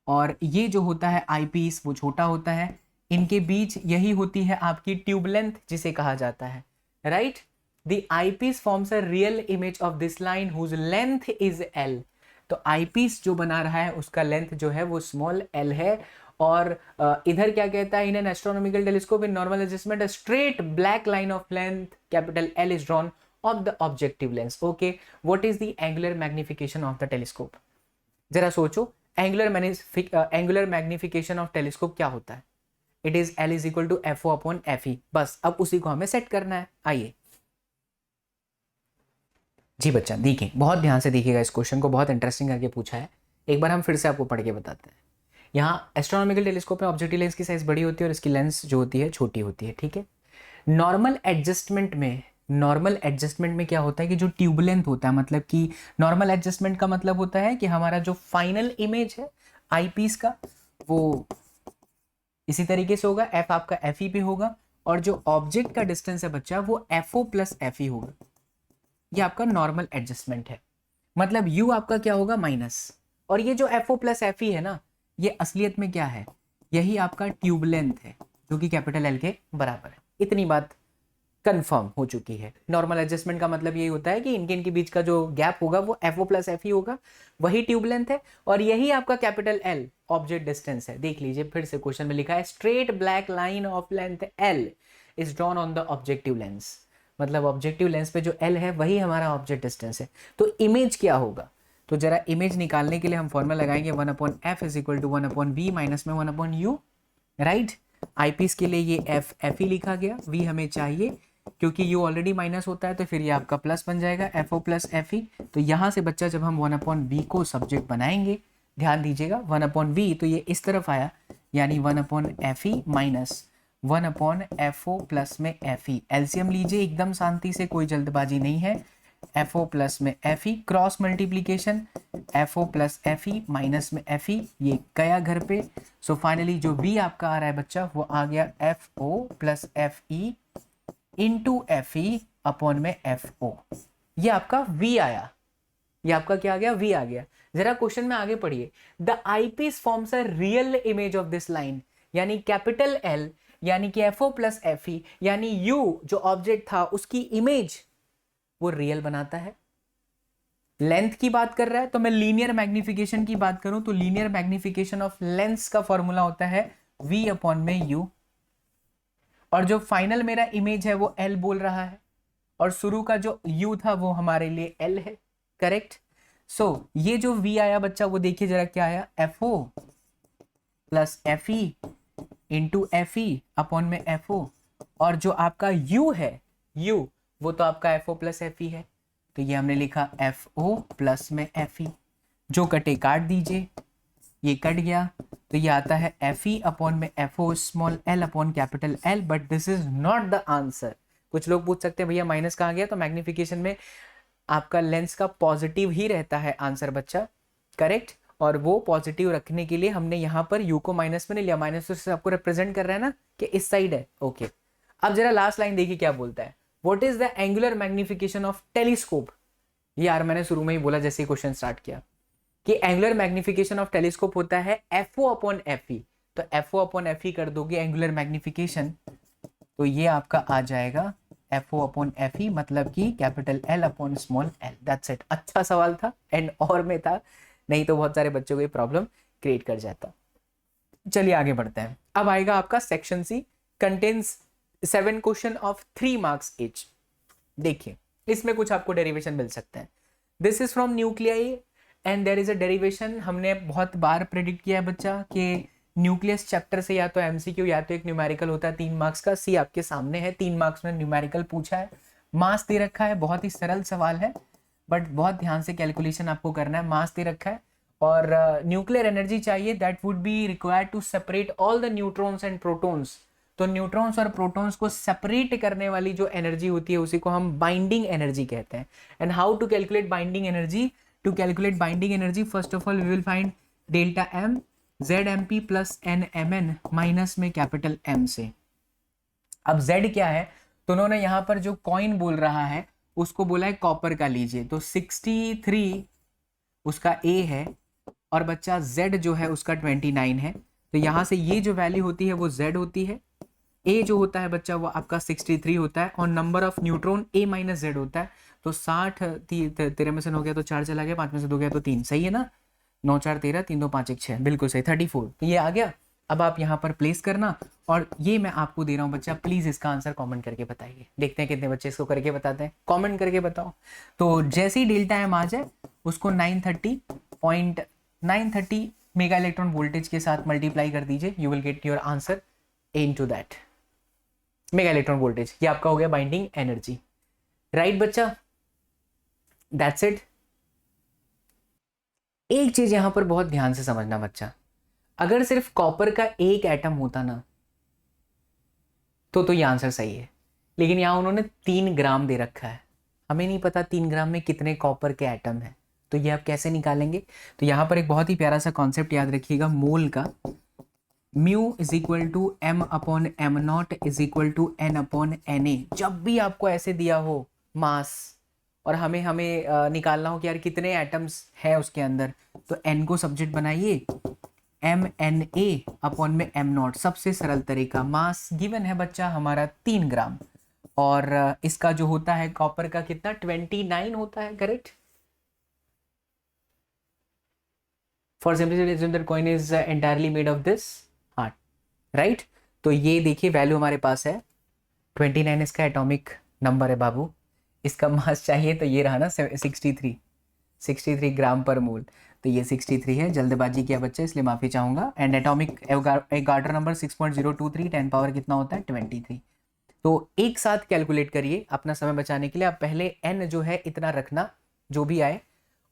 और ये जो होता है आई पीस वो छोटा होता है, इनके बीच यही होती है आपकी ट्यूब लेंथ जिसे कहा जाता है, right. The eyepiece forms a real image of this line whose length is L। तो आई पीस जो बना रहा है उसका लेंथ जो है वो स्मॉल l है, और इधर क्या कहता है, in an astronomical telescope in normal adjustment a straight black line of length capital L is drawn of the objective lens. Okay, what is the angular magnification of the telescope, जरा सोचो, angular magnification of telescope क्या होता है, it is L is equal to FO upon FE, बस अब उसी को हमें सेट करना है। आइए जी बच्चा देखिए, बहुत ध्यान से देखिएगा, इस क्वेश्चन को बहुत इंटरेस्टिंग करके पूछा है, एक बार हम फिर से आपको पढ़ के बताते हैं। यहाँ एस्ट्रोनॉमिकल टेलीस्कोप में ऑब्जेक्टिव लेंस की साइज बड़ी होती है और इसकी लेंस जो होती है छोटी होती है, ठीक है। नॉर्मल एडजस्टमेंट में क्या होता है कि जो ट्यूब लेंथ होता है, मतलब कि नॉर्मल एडजस्टमेंट का मतलब होता है कि हमारा जो फाइनल इमेज है आई पीस का वो इसी तरीके से होगा, एफ आपका FE पे होगा, और जो ऑब्जेक्ट का डिस्टेंस है बच्चा वो FO प्लस FE होगा, ये आपका नॉर्मल एडजस्टमेंट है। मतलब U आपका क्या होगा माइनस, और ये जो FO प्लस FE है ना, ये असलियत में क्या है, यही आपका ट्यूब लेंथ है जो कि कैपिटल L के बराबर है। इतनी बात कंफर्म हो चुकी है। नॉर्मल एडजस्टमेंट का मतलब यही होता है कि इनके बीच का जो गैप होगा वो FO प्लस FE होगा, वही ट्यूब लेंथ है और यही आपका कैपिटल L ऑब्जेक्ट डिस्टेंस है। देख लीजिए फिर से क्वेश्चन में लिखा है straight black line of length L is drawn on the objective lens, मतलब ऑब्जेक्टिव लेंस पे जो L है वही हमारा ऑब्जेक्ट डिस्टेंस है। तो इमेज क्या होगा, तो जरा इमेज निकालने के लिए हम फॉर्मूला लगाएंगे 1/f is equal to 1/v minus में 1/u, राइट। आईपीस के लिए ये FE लिखा गया, v हमें चाहिए क्योंकि u ऑलरेडी माइनस होता है तो फिर ये आपका प्लस बन जाएगा FO प्लस FE। तो यहाँ से बच्चा जब हम 1/v को सब्जेक्ट बनाएंगे, ध्यान दीजिएगा 1/v तो ये इस तरफ आया, यानी 1/FE माइनस 1/FO प्लस में FE। एलसीएम लीजिए एकदम शांति से, कोई जल्दबाजी नहीं है। FO प्लस में FE cross multiplication, FO plus FE minus में FE, ये गया घर पे। सो फाइनली जो V आपका आ रहा है बच्चा वो आ गया FO plus FE into FE upon में FO। ये आपका V आया, ये आपका क्या आ गया, V आ गया। जरा क्वेश्चन में आगे पढ़िए, the eyepiece forms a real image of this line, यानी कैपिटल L यानी कि FO प्लस FE यानी U जो ऑब्जेक्ट था उसकी इमेज वो रियल बनाता है। लेंथ की बात कर रहा है तो मैं लीनियर मैग्निफिकेशन की बात करूं तो लीनियर मैग्निफिकेशन ऑफ लेंस का फॉर्मूला होता है V अपॉन में U, और जो फाइनल मेरा इमेज है वो L बोल रहा है और शुरू का जो U था वो हमारे लिए L है, करेक्ट। सो ये जो V आया बच्चा वो देखिए जरा क्या आया, FO plus FE into FE upon में FO, और जो आपका U है U वो तो आपका FO प्लस FE है, तो ये हमने लिखा FO प्लस में FE। जो कटे काट दीजिए, ये कट गया तो ये आता है FE अपॉन में FO small l upon capital L, but this is not the answer. कुछ लोग पूछ सकते हैं भैया माइनस कहाँ गया, तो मैग्निफिकेशन में आपका लेंस का पॉजिटिव ही रहता है आंसर बच्चा, करेक्ट। और वो पॉजिटिव रखने के लिए हमने यहाँ पर U को माइनस में नहीं लिया, माइनस तो आपको रिप्रेजेंट कर रहा है ना कि इस साइड है, ओके। अब जरा लास्ट लाइन देखिए क्या बोलता है, what is the angular magnification of telescope. यार मैंने शुरू में ही बोला जैसे ही क्वेश्चन स्टार्ट किया कि एंगुलर मैग्निफिकेशन ऑफ टेलीस्कोप होता है FO अपॉन FE, तो FO अपॉन FE कर दोगे एंगुलर मैग्निफिकेशन तो ये आपका आ जाएगा FO अपॉन FE, मतलब कि capital L upon small l, that's it. अच्छा सवाल था एंड और में था, नहीं तो बहुत सारे बच्चों को ये प्रॉब्लम क्रिएट कर जाता। चलिए आगे बढ़ते हैं। अब आएगा आपका section C, contains 7 question of 3 marks each. देखिए इसमें कुछ आपको डेरिवेशन मिल सकते हैं। This is from nuclei and there is a derivation. हमने बहुत बार प्रेडिक्ट किया है बच्चा कि न्यूक्लियस चैप्टर से या तो MCQ या तो एक न्यूमेरिकल होता है 3 मार्क्स का। C आपके सामने है, 3 मार्क्स में न्यूमेरिकल पूछा है, मास दे रखा है, बहुत ही सरल सवाल है बट बहुत ध्यान से कैलकुलेशन आपको करना है। मास दे रखा है और न्यूक्लियर एनर्जी चाहिए that would be required to separate all the neutrons and protons. तो न्यूट्रॉन्स और प्रोटॉन्स को सेपरेट करने वाली जो एनर्जी होती है उसी को हम बाइंडिंग एनर्जी कहते हैं। And how to calculate binding energy, to calculate binding energy first of all we will find delta M ZMP plus NMN minus में कैपिटल M से। अब Z क्या है, तो उन्होंने यहाँ पर जो कॉइन बोल रहा है उसको बोला है कॉपर का लीजिए, तो 63 उसका A है और बच्चा Z जो है उसका 29 है, तो यहाँ से ये जो वैल्यू होती है वो Z होती है, A जो होता है बच्चा वो आपका 63 होता है और number of neutron A minus Z होता है। तो 60 तेरे में से हो गया तो 4 चला गया, 5 में से 2 गया तो 3, सही है ना, 9 4 13, 3 2 5 1 6, बिल्कुल सही, 34। तो ये आ गया। अब आप यहाँ पर प्लेस करना और ये मैं आपको दे रहा हूँ बच्चा, प्लीज इसका आंसर कमेंट करके बताइए। देखते हैं कितने बच्चे इसको करके बताते हैं, कमेंट करके बताओ। तो जैसे ही डेल्टा M आ जाए उसको 930 मेगा इलेक्ट्रॉन वोल्टेज के साथ मल्टीप्लाई कर दीजिए, you will get your answer into that mega electron voltage. ये आपका हो गया बाइंडिंग एनर्जी, राइट बच्चा, दैट्स इट। एक चीज यहां पर बहुत ध्यान से समझना बच्चा, अगर सिर्फ कॉपर का एक एटम होता ना तो ये आंसर सही है, लेकिन यहां उन्होंने 3 ग्राम दे रखा है, हमें नहीं पता 3 ग्राम में कितने कॉपर के एटम है, तो ये आप कैसे निकालेंगे। तो यहां पर एक बहुत ही प्यारा सा कॉन्सेप्ट याद रखिएगा मोल का, mu is equal to M upon M0 is equal to N upon Na। जब भी आपको ऐसे दिया हो मास और हमें निकालना हो कि यार कितने एटम्स है उसके अंदर, तो N को सब्जेक्ट बनाइए, MNA अपॉन में M0, सबसे सरल तरीका। मास गिवन है बच्चा हमारा 3 ग्राम और इसका जो होता है कॉपर का कितना 29 होता है, correct. For simplicity coin is entirely made of this, हाँ राइट। तो ये देखिए वैल्यू हमारे पास है 29, इसका एटॉमिक नंबर है बाबू। इसका मास चाहिए तो ये रहा ना 63 ग्राम पर मोल। तो ये 63 है, जल्दबाजी किया बच्चे इसलिए माफ़ी चाहूँगा। And atomic Avogadro number 6.023, 10 power कितना होता है 23। तो एक साथ कैलकुलेट करिए अपना समय बचाने के लिए। आप पहले n जो है इतना रखना जो भी आए,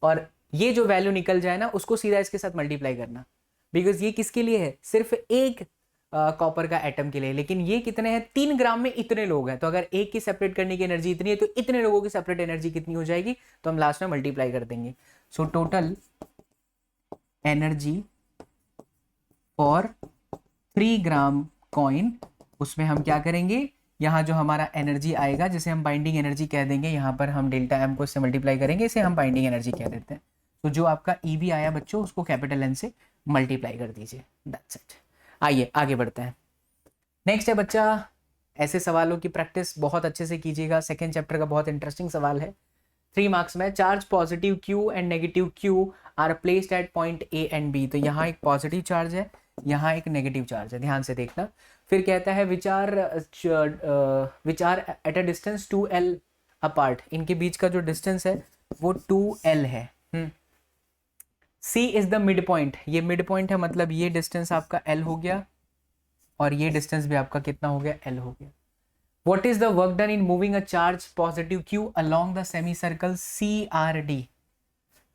और ये जो वैल्यू निकल जाए ना उसको सीधा इसके साथ मल्टीप्लाई करना, बिकॉज ये किसके लिए है, सिर्फ एक कॉपर का एटम के लिए। लेकिन ये कितने हैं, 3 ग्राम में इतने लोग हैं, तो अगर एक की सेपरेट करने की एनर्जी इतनी है तो इतने लोगों की सेपरेट एनर्जी कितनी हो जाएगी, तो हम लास्ट में मल्टीप्लाई कर देंगे। So total energy for 3 gram coin, उसमें हम क्या करेंगे, यहाँ जो हमारा एनर्जी आएगा जिसे हम बाइंडिंग एनर्जी कह देंगे, यहाँ पर हम डेल्टा एम को इससे मल्टीप्लाई करेंगे, इसे हम बाइंडिंग एनर्जी कह देते हैं। तो जो आपका ईवी आया बच्चों उसको कैपिटल एन से मल्टीप्लाई कर दीजिए, दैट्स इट। आइए आगे बढ़ते हैं। नेक्स्ट है बच्चा, ऐसे सवालों की प्रैक्टिस बहुत अच्छे से कीजिएगा। सेकेंड चैप्टर का बहुत इंटरेस्टिंग सवाल है, 3 मार्क्स में। Charge positive Q and negative Q are placed at point A and B। तो यहाँ एक पॉजिटिव चार्ज है, यहाँ एक नेगेटिव चार्ज है, ध्यान से देखना। फिर कहता है which are at a distance 2L apart, इनके बीच का जो डिस्टेंस है वो 2L है। C is the mid point, ये मिड पॉइंट है, मतलब ये डिस्टेंस आपका L हो गया और ये डिस्टेंस भी आपका कितना हो गया, L हो गया। What is the work done in moving a charge positive Q along the semicircle CRD?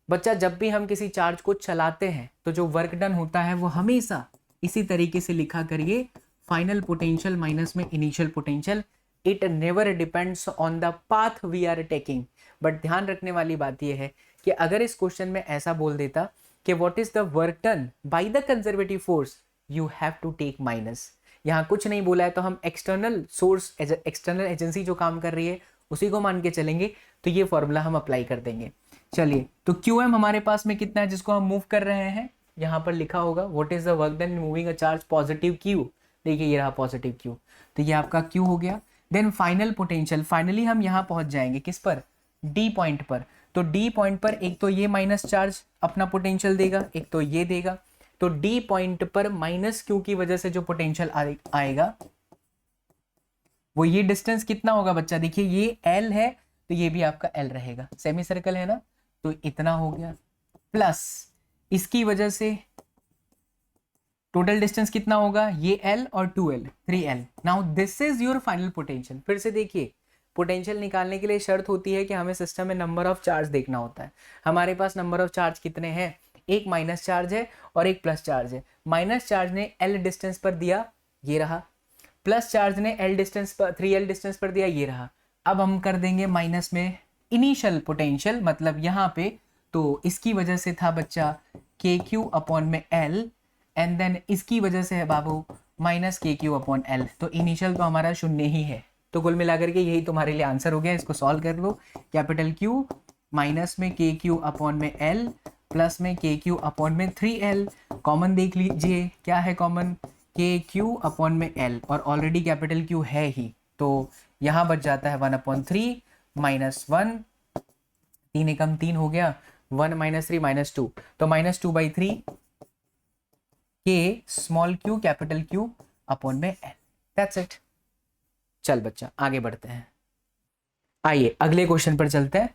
बच्चा जब भी हम किसी चार्ज को चलाते हैं तो जो वर्क डन होता है वो हमेशा इसी तरीके से लिखा करिए, फाइनल पोटेंशियल माइनस में initial potential. It never depends on the path we are taking. But ध्यान रखने वाली बात यह है कि अगर इस क्वेश्चन में ऐसा बोल देता कि what is the work done by the conservative force, you have to take minus. यहाँ कुछ नहीं बोला है तो हम एक्सटर्नल सोर्स, एक्सटर्नल एजेंसी जो काम कर रही है उसी को मान के चलेंगे, तो ये फॉर्मूला हम अप्लाई कर देंगे। चलिए, तो QM हमारे पास में कितना है जिसको हम मूव कर रहे हैं, यहाँ पर लिखा होगा what is the work done in moving a charge positive Q। देखिए ये रहा पॉजिटिव Q, तो ये आपका Q हो गया। देन फाइनल पोटेंशियल, फाइनली हम यहाँ पहुंच जाएंगे किस पर, D पॉइंट पर। तो D पॉइंट पर एक तो ये माइनस चार्ज अपना पोटेंशियल देगा, एक तो ये देगा। तो D पॉइंट पर माइनस Q की वजह से जो पोटेंशियल आएगा वो ये डिस्टेंस कितना होगा बच्चा, देखिए ये L है तो ये भी आपका L रहेगा, सेमी सर्कल है ना, तो इतना हो गया, प्लस इसकी वजह से टोटल डिस्टेंस कितना होगा, ये L और 2L 3L। Now this is your final potential. फिर से देखिए, पोटेंशियल निकालने के लिए शर्त होती है कि हमें सिस्टम में नंबर ऑफ चार्ज देखना होता है। हमारे पास नंबर ऑफ चार्ज कितने हैं, एक माइनस चार्ज है और एक प्लस चार्ज है। माइनस चार्ज ने L डिस्टेंस पर दिया, ये रहा, प्लस चार्ज ने L डिस्टेंस पर 3L डिस्टेंस पर दिया, ये रहा। अब हम कर देंगे माइनस में इनिशियल पोटेंशियल, मतलब यहाँ पे, तो इसकी वजह से था बच्चा KQ अपॉन में L, एंड देन इसकी वजह से है बाबू माइनस KQ अपॉन L। तो इनिशियल तो हमारा 0 ही है, तो कुल मिलाकर के यही तुम्हारे लिए आंसर हो गया। इसको सॉल्व कर लो, कैपिटल Q माइनस में KQ अपॉन में L प्लस में KQ अपॉन में 3L। कॉमन देख लीजिए क्या है कॉमन, KQ अपॉन में L, और ऑलरेडी कैपिटल Q है ही, तो यहाँ बच जाता है 1/3 माइनस 1, 3 एकम 3 हो गया, 1 माइनस 3 माइनस 2, तो -2/3 K small q capital Q upon में L, दैट्स इट। चल बच्चा आगे बढ़ते हैं, आइए अगले क्वेश्चन पर चलते हैं।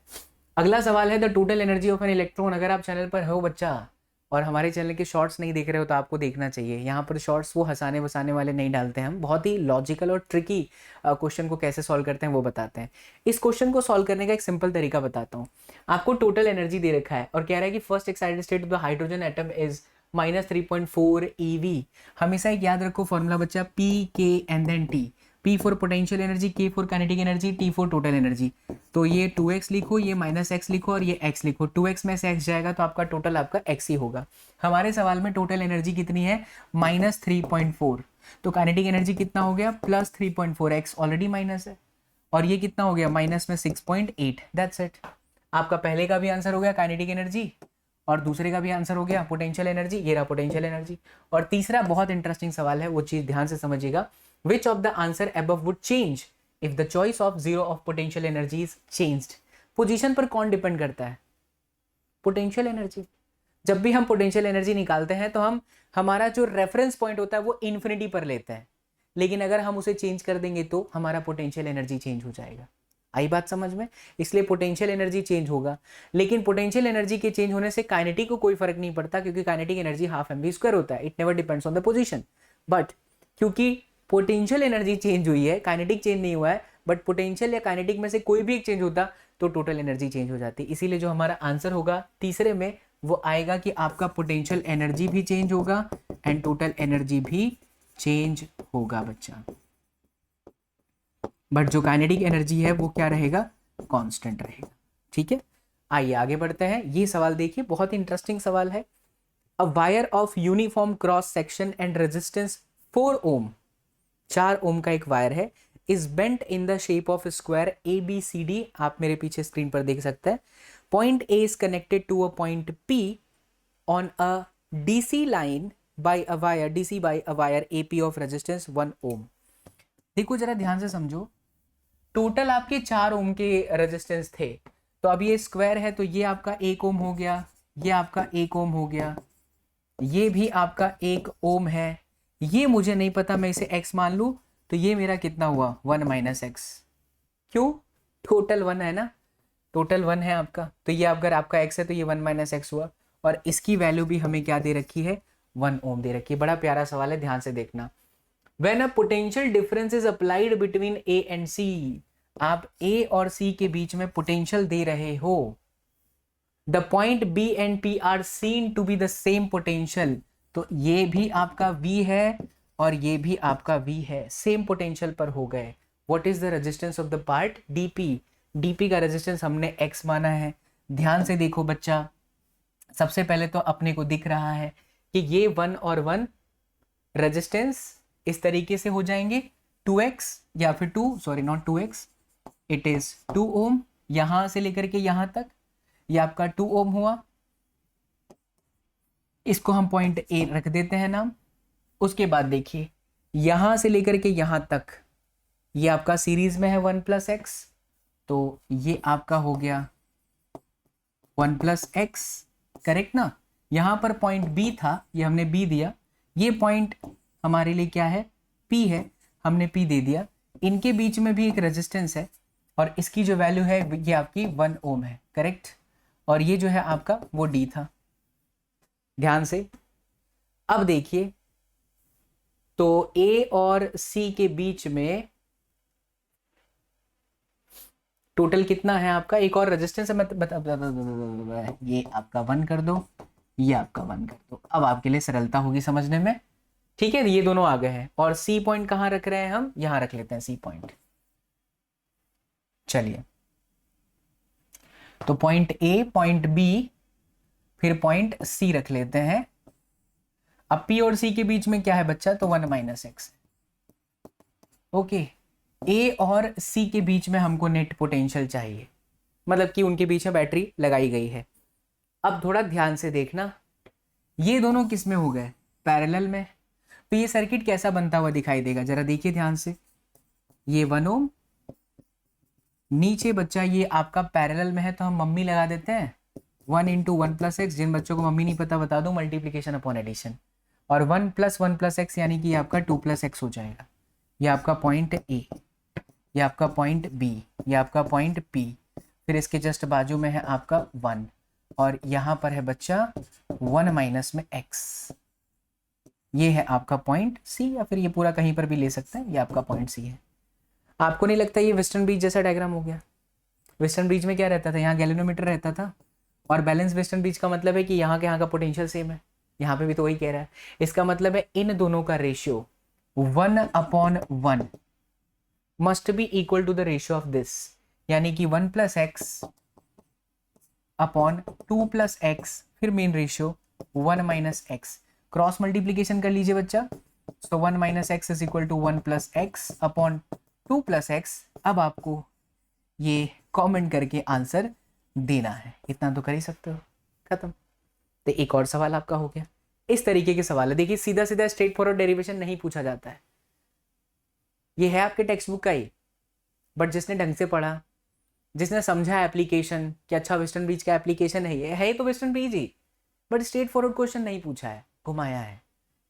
अगला सवाल है the total energy of an electron. अगर आप चैनल पर हो बच्चा और हमारे चैनल के शॉर्ट्स नहीं देख रहे हो तो आपको देखना चाहिए। यहाँ पर शॉर्ट्स वो हंसाने वसाने वाले नहीं डालते हैं, हम बहुत ही लॉजिकल और ट्रिकी क्वेश्चन को कैसे सॉल्व करते हैं वो बताते हैं। इस क्वेश्चन को सॉल्व करने का एक सिंपल तरीका बताता हूँ। आपको टोटल एनर्जी दे रखा है और कह रहा है कि first excited state of the hydrogen atom is -3.4 eV। हमेशा एक याद रखो फॉर्मूला बच्चा, P K and then T। P for potential energy, K for kinetic energy, T for total energy. तो ये 2x लिखो, ये -x लिखो और ये x लिखो। 2x में से x जाएगा तो आपका टोटल आपका x ही होगा। हमारे सवाल में टोटल एनर्जी कितनी है, -3.4। तो काइनेटिक एनर्जी कितना हो गया, +3.4, x ऑलरेडी माइनस है, और ये कितना हो गया, माइनस में 6.8, दैट्स इट। आपका पहले का भी आंसर हो गया काइनेटिक एनर्जी और दूसरे का भी आंसर हो गया पोटेंशियल एनर्जी, ये रहा पोटेंशियल एनर्जी। और तीसरा बहुत इंटरेस्टिंग सवाल है, वो चीज ध्यान से समझिएगा, विच of the answer above would change if the choice of zero of potential energy is changed, position पर कौन डिपेंड करता है? Potential energy. जब भी हम पोटेंशियल एनर्जी निकालते हैं तो हम हमारा जो रेफरेंस पॉइंट होता है वो इन्फिनिटी पर लेते हैं, लेकिन अगर हम उसे चेंज कर देंगे तो हमारा पोटेंशियल एनर्जी चेंज हो जाएगा। आई बात समझ में? इसलिए पोटेंशियल एनर्जी चेंज होगा, लेकिन पोटेंशियल एनर्जी के चेंज होने से काइनेटिक को कोई फर्क नहीं पड़ता, क्योंकि kinetic energy half m v square होता है, it never depends on the position. But क्योंकि पोटेंशियल एनर्जी चेंज हुई है, काइनेटिक चेंज नहीं हुआ है, बट पोटेंशियल या काइनेटिक में से कोई भी एक चेंज होता तो टोटल एनर्जी चेंज हो जाती। इसीलिए जो हमारा आंसर होगा तीसरे में वो आएगा कि आपका पोटेंशियल एनर्जी भी चेंज होगा एंड टोटल एनर्जी भी चेंज होगा बच्चा। बट जो काइनेटिक एनर्जी है वो क्या रहेगा? कांस्टेंट रहेगा। ठीक है, आइए आगे बढ़ते हैं। ये सवाल देखिए, बहुत इंटरेस्टिंग सवाल है। A wire of uniform cross section and resistance 4 ohm, 4 ohm का एक वायर है, is bent in the shape of square ABCD। आप मेरे पीछे स्क्रीन पर देख सकते हैं। Point A is connected to a point P on a DC line by a wire, DC by a wire AP of resistance 1 ohm. देखो जरा ध्यान से समझो, टोटल आपके 4 ओम के रेजिस्टेंस थे, तो अब ये स्क्वायर है तो ये आपका 1 ओम हो गया, ये आपका 1 ओम हो गया, ये भी आपका 1 ओम है, ये मुझे नहीं पता, मैं इसे x मान लूं तो ये मेरा कितना हुआ? 1 माइनस एक्स। क्यों? टोटल 1 है ना, टोटल 1 है आपका, तो ये अगर आपका x है तो ये 1 माइनस एक्स हुआ, और इसकी वैल्यू भी हमें क्या दे रखी है? 1 ओम दे रखी है। बड़ा प्यारा सवाल है, ध्यान से देखना। When a potential difference is applied between A and C, आप A और C के बीच में पोटेंशियल दे रहे हो, the point B and P are seen to be the same potential, तो ये भी आपका V है और ये भी आपका V है, सेम पोटेंशियल पर हो गए। What is the resistance of the part? DP, DP का रेजिस्टेंस हमने X माना है। ध्यान से देखो बच्चा, सबसे पहले तो अपने को दिख रहा है कि ये 1 और 1 रेजिस्टेंस इस तरीके से हो जाएंगे 2x या फिर 2, sorry not 2x, it is 2 ओम, यहां से लेकर के यहां तक ये आपका 2 ओम हुआ। इसको हम पॉइंट A रख देते हैं नाम। उसके बाद देखिए यहां से लेकर के यहां तक ये आपका सीरीज में है 1 प्लस एक्स, तो ये आपका हो गया 1 प्लस एक्स, करेक्ट ना। यहां पर पॉइंट B था, ये हमने B दिया, ये पॉइंट हमारे लिए क्या है? P है, हमने P दे दिया। इनके बीच में भी एक रेजिस्टेंस है और इसकी जो वैल्यू है ये आपकी 1 ओम है, करेक्ट। और ये जो है आपका वो D था। ध्यान से अब देखिए, तो A और C के बीच में टोटल कितना है आपका? एक और रेजिस्टेंस है, मैं ये आपका 1 कर दो, ये आपका 1 कर दो। अब आपके लिए सरलता होगी समझने में। ठीक है, ये दोनों आ गए हैं, और सी पॉइंट कहां रख रहे हैं हम? यहां रख लेते हैं सी पॉइंट। चलिए, तो पॉइंट ए, पॉइंट बी, फिर पॉइंट सी रख लेते हैं। अब पी और सी के बीच में क्या है बच्चा? तो 1 माइनस एक्स। ओके, ए और सी के बीच में हमको नेट पोटेंशियल चाहिए, मतलब कि उनके बीच में बैटरी लगाई गई है। अब थोड़ा ध्यान से देखना, ये दोनों किस में हो गए? पैरेलल में। तो ये सर्किट कैसा बनता हुआ दिखाई देगा? जरा देखिए ध्यान से, ये 1 ओम, नीचे बच्चा ये आपका पैरेलल में है तो हम मम्मी लगा देते हैं 1 इंटू 1 प्लस एक्स। जिन बच्चों को मम्मी नहीं पता बता दो, मल्टीप्लीकेशन अपॉन एडिशन। और 1 प्लस एक्स यानी कि आपका 2 प्लस एक्स हो जाएगा। ये आपका पॉइंट ए, ये आपका पॉइंट बी, ये आपका पॉइंट पी, फिर इसके जस्ट बाजू में है आपका 1, और यहाँ पर है बच्चा 1 माइनस में एक्स। ये है आपका पॉइंट सी, या फिर ये पूरा कहीं पर भी ले सकते हैं, ये आपका पॉइंट सी है। आपको नहीं लगता ये वेस्टर्न ब्रिज जैसा डायग्राम हो गया? वेस्टर्न ब्रिज में क्या रहता था? यहाँ गैल्वेनोमीटर रहता था, और बैलेंस वेस्टर्न ब्रिज का मतलब है कि यहाँ के यहाँ का पोटेंशियल सेम है। यहाँ पे भी तो वही कह रहा है। इसका मतलब है इन दोनों का ratio 1/1 must be equal to the ratio of this, यानी कि 1 plus x upon 2 plus x, फिर main ratio 1 minus x. Cross multiplication कर लीजिए बच्चा, तो 1 minus x is equal to 1 plus x upon 2 plus x. अब आपको ये कमेंट करके आंसर देना है, इतना तो कर ही सकते हो। खत्म। तो एक और सवाल आपका हो गया। इस तरीके के सवाल है, देखिए सीधा सीधा स्ट्रेट फॉरवर्ड डेरिवेशन नहीं पूछा जाता है, ये है आपके टेक्स्ट बुक का ही, बट जिसने ढंग से पढ़ा, जिसने समझा एप्लीकेशन कि अच्छा वेस्टर्न ब्रिज का एप्लीकेशन है, ये तो western bridge he, but straight forward question नहीं पूछा है, घुमाया है,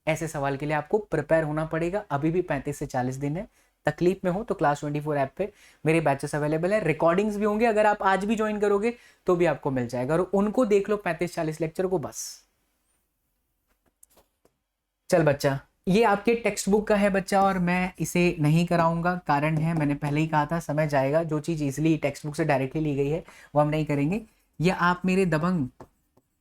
ऐसे सवाल के लिए आपको प्रिपेयर होना पड़ेगा। अभी भी 35 से 40 दिन है। तकलीफ में हो तो क्लास 24 ऐप पे मेरे बैचेस अवेलेबल है, रिकॉर्डिंग्स भी होंगे, अगर आप आज भी ज्वाइन करोगे तो भी आपको मिल जाएगा, और उनको देख लो 35-40 लेक्चर को बस। चल बच्चा, ये आपके टेक्स्ट बुक का है बच्चा, और मैं इसे नहीं कराऊंगा, कारण है मैंने पहले ही कहा था समय जाएगा, जो चीज़ इजिली टेक्स्ट बुक से डायरेक्टली ली गई है वो हम नहीं करेंगे। ये आप मेरे दबंग